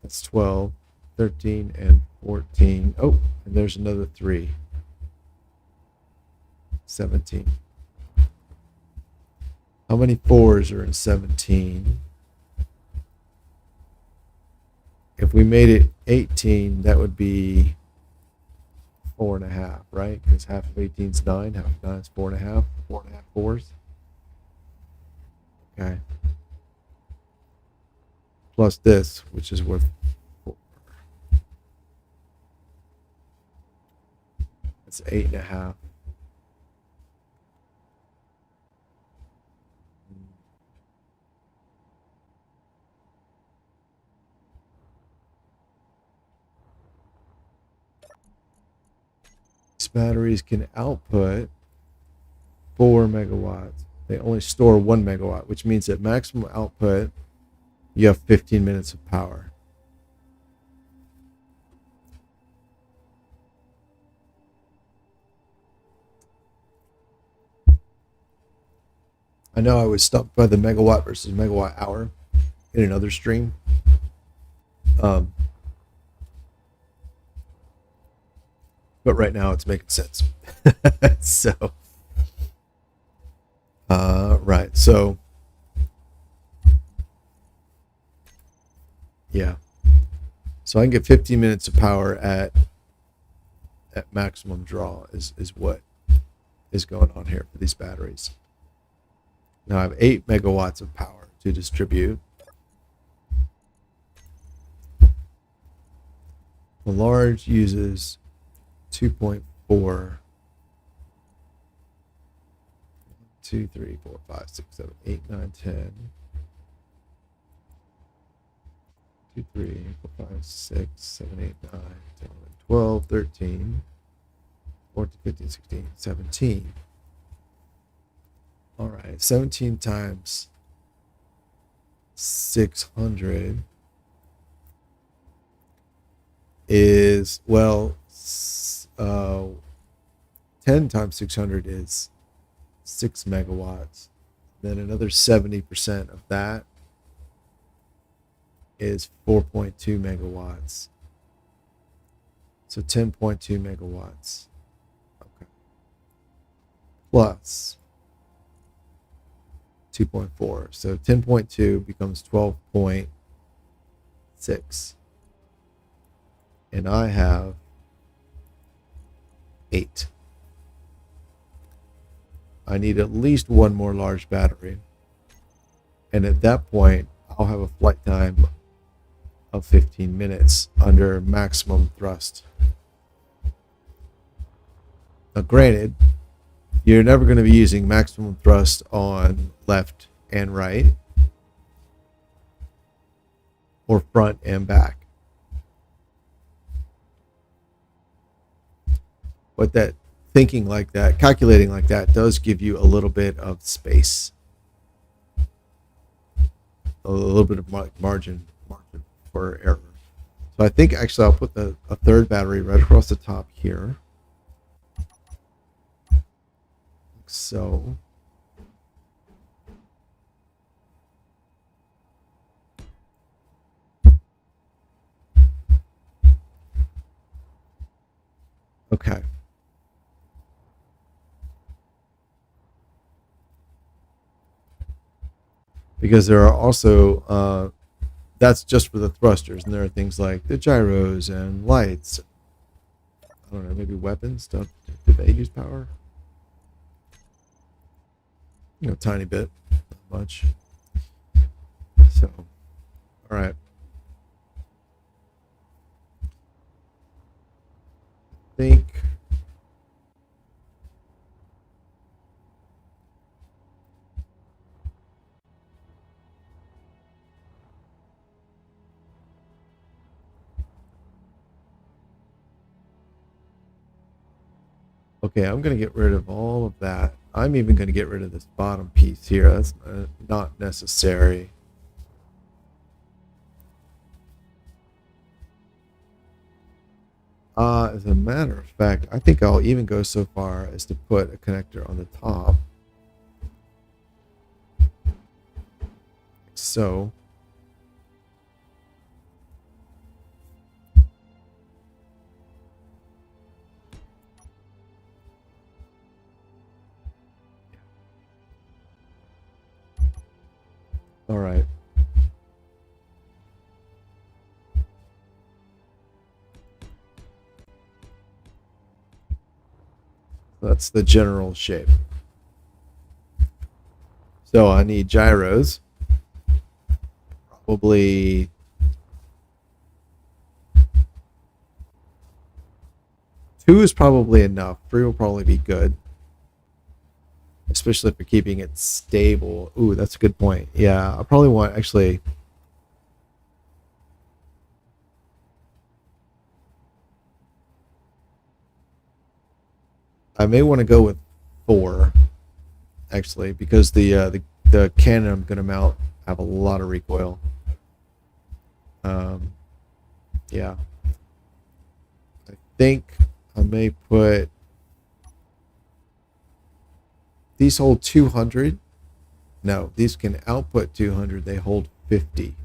That's 12, 13, and 14. Oh, and there's another 3. 17. How many 4s are in 17? If we made it 18, that would be 4.5, right? Because half of 18 is 9, half of 9 is 4.5. 4.5 4s. Okay. Plus this, which is worth 4. That's 8.5. batteries can output 4 megawatts. They only store 1 megawatt, which means at maximum output, you have 15 minutes of power. I know I was stumped by the megawatt versus megawatt hour in another stream. But right now it's making sense. So, right. So, yeah. So I can get 15 minutes of power at maximum draw is what is going on here for these batteries. Now I have 8 megawatts of power to distribute. The large uses 2.4. 2, 3, 4, 5, 6, 7, 8, 9, 10. 2, 3, 4, 5, 6, 7, 8, 9, 10, 12, 13, 14, 15, 16, 17. All right, 17 times 600 is, well, 10 times 600 is 6 megawatts. Then another 70% of that is 4.2 megawatts. So 10.2 megawatts. Okay. Plus 2.4. So 10.2 becomes 12.6. And I have 8. I need at least one more large battery. And at that point, I'll have a flight time of 15 minutes under maximum thrust. Now, granted, you're never going to be using maximum thrust on left and right, or front and back. But that thinking like that, calculating like that, does give you a little bit of space, a little bit of margin for error. So I think actually I'll put a third battery right across the top here. Like so. Okay. Because there are also, that's just for the thrusters, and there are things like the gyros and lights. I don't know, maybe weapons. Do they use power? You know, tiny bit, not much. So, all right. I think. Okay, I'm going to get rid of all of that. I'm even going to get rid of this bottom piece here. That's not necessary. As a matter of fact, I think I'll even go so far as to put a connector on the top. Like so. All right. That's the general shape. So I need gyros. Probably 2 is probably enough. 3 will probably be good. Especially if you're keeping it stable. Ooh, that's a good point. Yeah, I probably want actually. I may want to go with 4, actually, because the cannon I'm going to mount have a lot of recoil. Yeah. I think I may put these hold 200. No, these can output 200. They hold 50.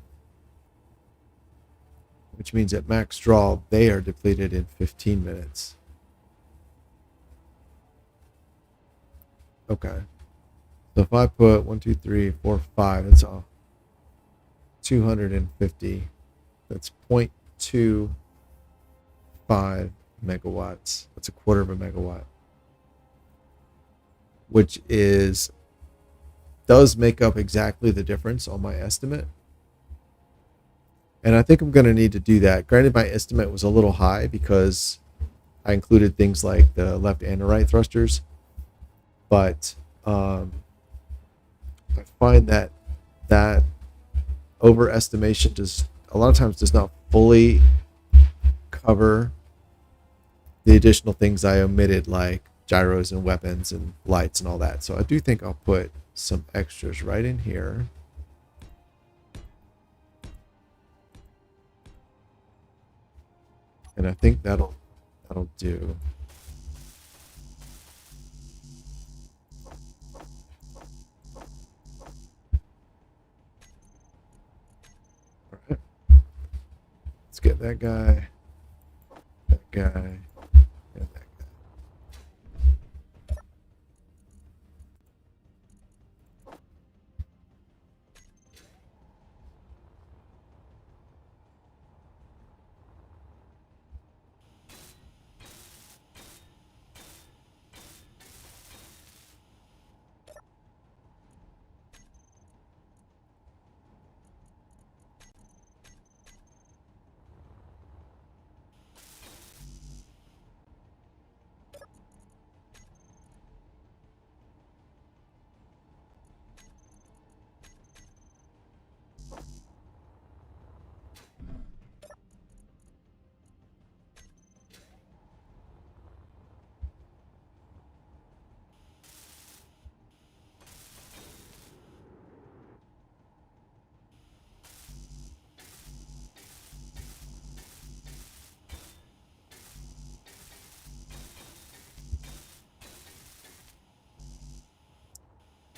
Which means at max draw, they are depleted in 15 minutes. Okay. So if I put 1, 2, 3, 4, 5, that's all. 250. That's 0.25 megawatts. That's a quarter of a megawatt. Which does make up exactly the difference on my estimate. And I think I'm going to need to do that. Granted, my estimate was a little high because I included things like the left and the right thrusters. But I find that overestimation a lot of times does not fully cover the additional things I omitted, like gyros and weapons and lights and all that. So I do think I'll put some extras right in here. And I think that'll do. All right. Let's get that guy, and that guy.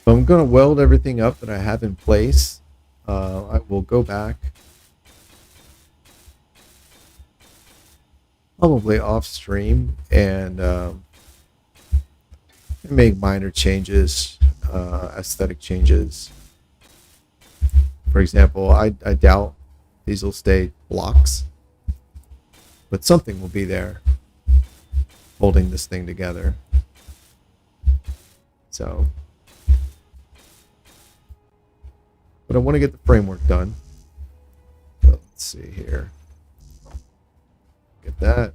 I'm going to weld everything up that I have in place. I will go back, probably off stream, and make minor changes, aesthetic changes. For example, I doubt these will stay blocks, but something will be there holding this thing together. So, but I want to get the framework done. So let's see here. Get that.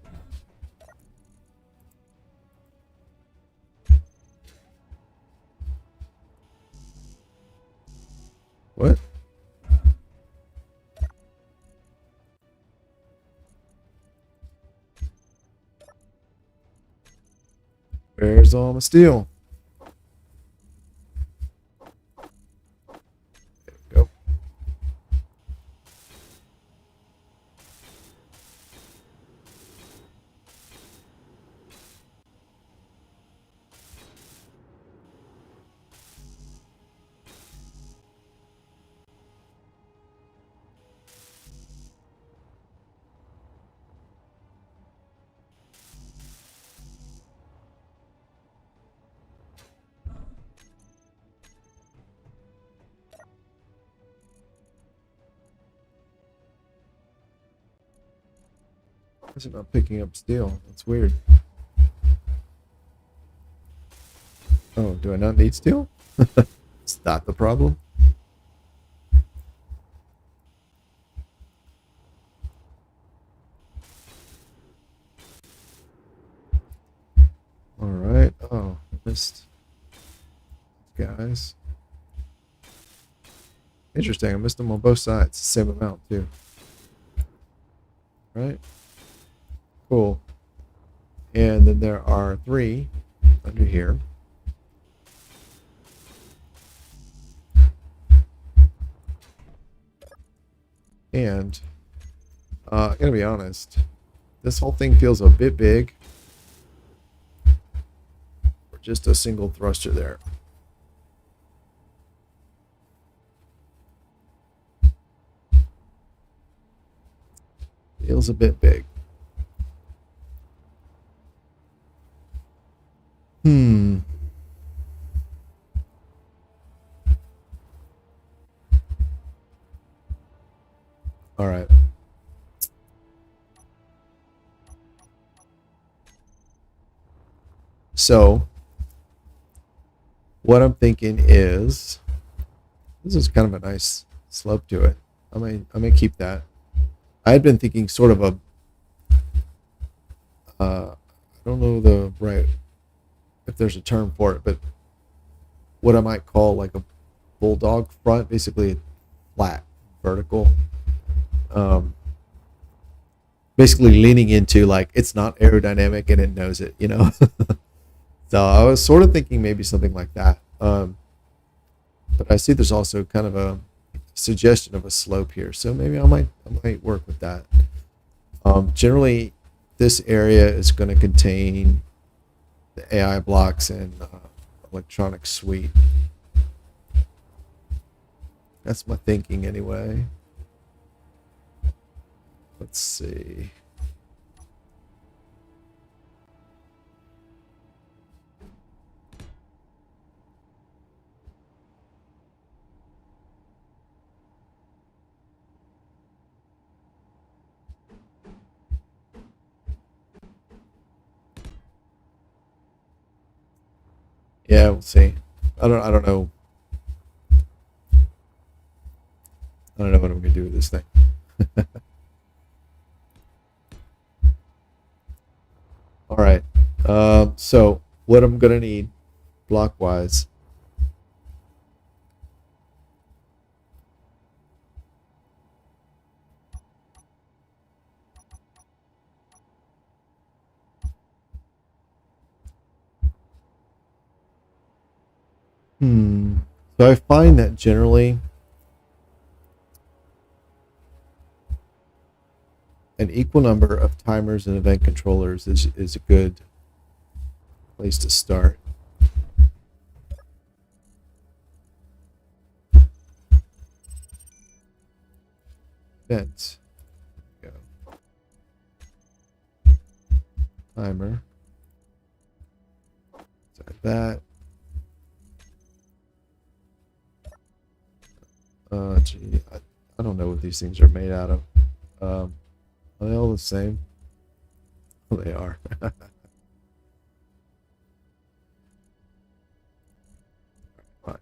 What? Where's all my steel? There we go. Why is it not picking up steel? That's weird. Oh, do I not need steel? Is that the problem? All right. Oh, I missed guys. Interesting. I missed them on both sides. Same amount too. Right. Cool. And then there are 3 under here. And I'm gonna be honest, this whole thing feels a bit big for just a single thruster there. Feels a bit big. All right. So what I'm thinking is, this is kind of a nice slope to it. I may keep that. I had been thinking sort of a, I don't know the right, if there's a term for it, but what I might call like a bulldog front, basically flat, vertical. Basically leaning into like it's not aerodynamic and it knows it, you know. So I was sort of thinking maybe something like that. But I see there's also kind of a suggestion of a slope here, so maybe I might work with that. Generally, this area is going to contain the AI blocks and electronic suite. That's my thinking anyway. Let's see. Yeah, we'll see. I don't know. I don't know what I'm gonna do with this thing. All right. So what I'm gonna need, block wise. So I find that generally an equal number of timers and event controllers is a good place to start. Event. Go. Timer. Like that. Gee, I don't know what these things are made out of. Are they all the same? Oh, they are. Fine.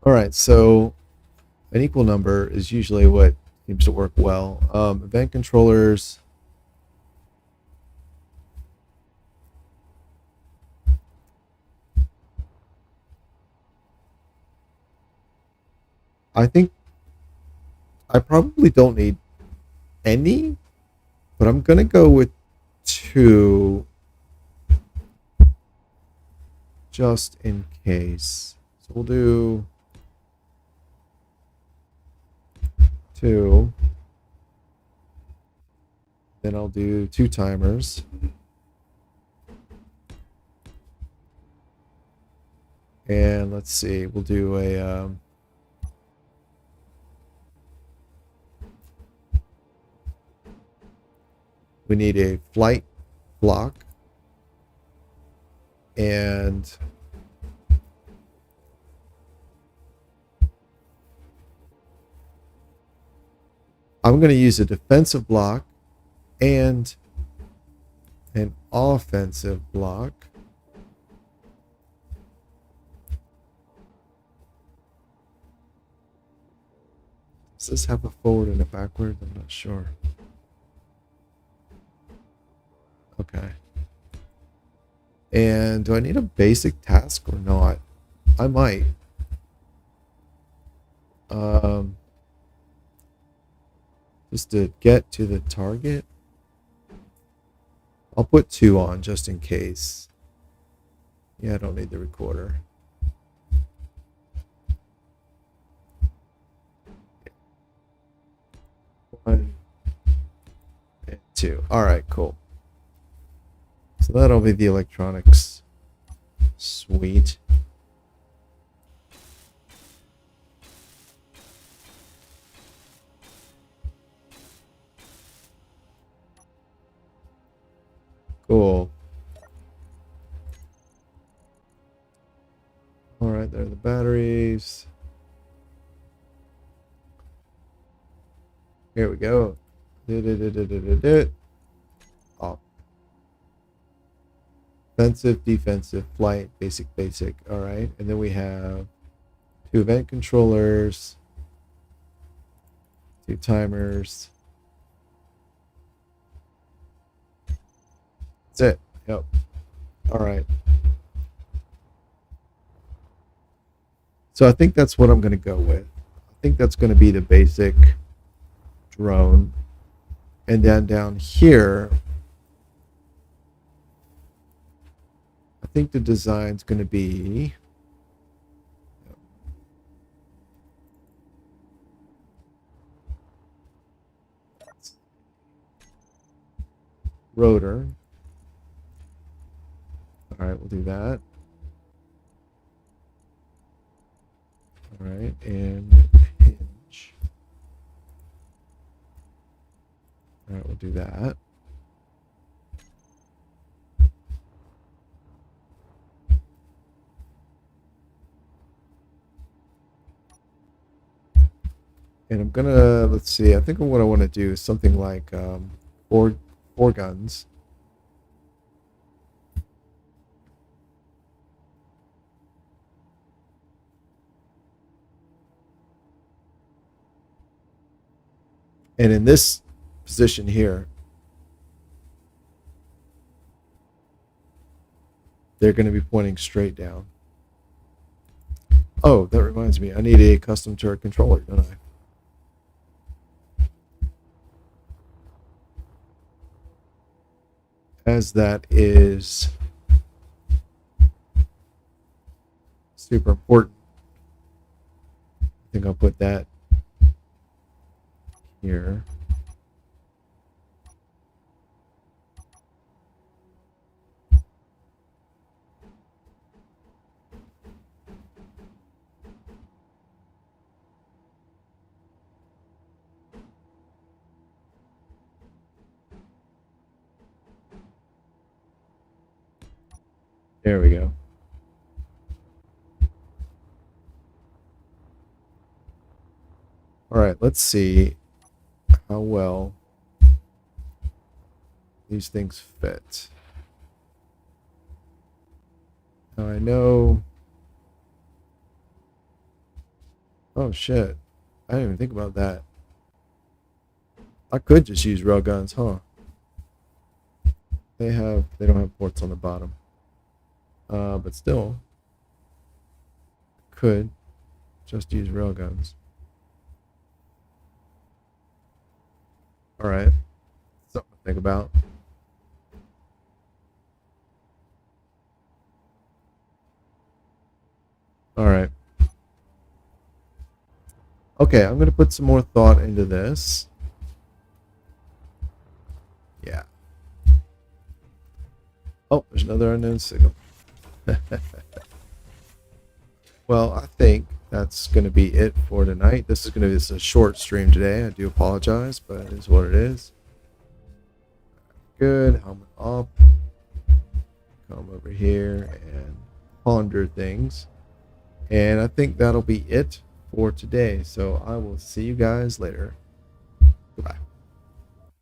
All right, so an equal number is usually what seems to work well. Event controllers. I think I probably don't need any, but I'm gonna go with 2 just in case. So we'll do 2. Then I'll do 2 timers. And let's see, we'll do a we need a flight block and I'm going to use a defensive block and an offensive block. Does this have a forward and a backward? I'm not sure. Okay. And do I need a basic task or not? I might. Just to get to the target. I'll put 2 on just in case. Yeah, I don't need the recorder. One and 2. All right, cool. So that'll be the electronics suite. Cool. All right, there are the batteries. Here we go. Oh. Offensive, defensive, flight, basic, basic. All right, and then we have 2 event controllers, 2 timers. That's it. Yep. All right. So I think that's what I'm going to go with. I think that's going to be the basic drone. And then down here, I think the design's going to be rotor. All right, we'll do that. All right, and hinge. All right, we'll do that. And I'm gonna, let's see, I think what I want to do is something like 4 guns. And in this position here, they're going to be pointing straight down. Oh, that reminds me, I need a custom turret controller, don't I? As that is super important. I think I'll put that here. There we go. All right, let's see how well these things fit. Now I know. Oh shit. I didn't even think about that. I could just use railguns, huh? They don't have ports on the bottom. But still could just use railguns. All right, something to think about. All right. Okay, I'm gonna put some more thought into this. Yeah. Oh, there's another unknown signal. Well, I think that's going to be it for tonight. This is going to be a short stream today. I do apologize, but it is what it is. Good. Helmet up. Come over here and ponder things. And I think that'll be it for today. So I will see you guys later. Goodbye.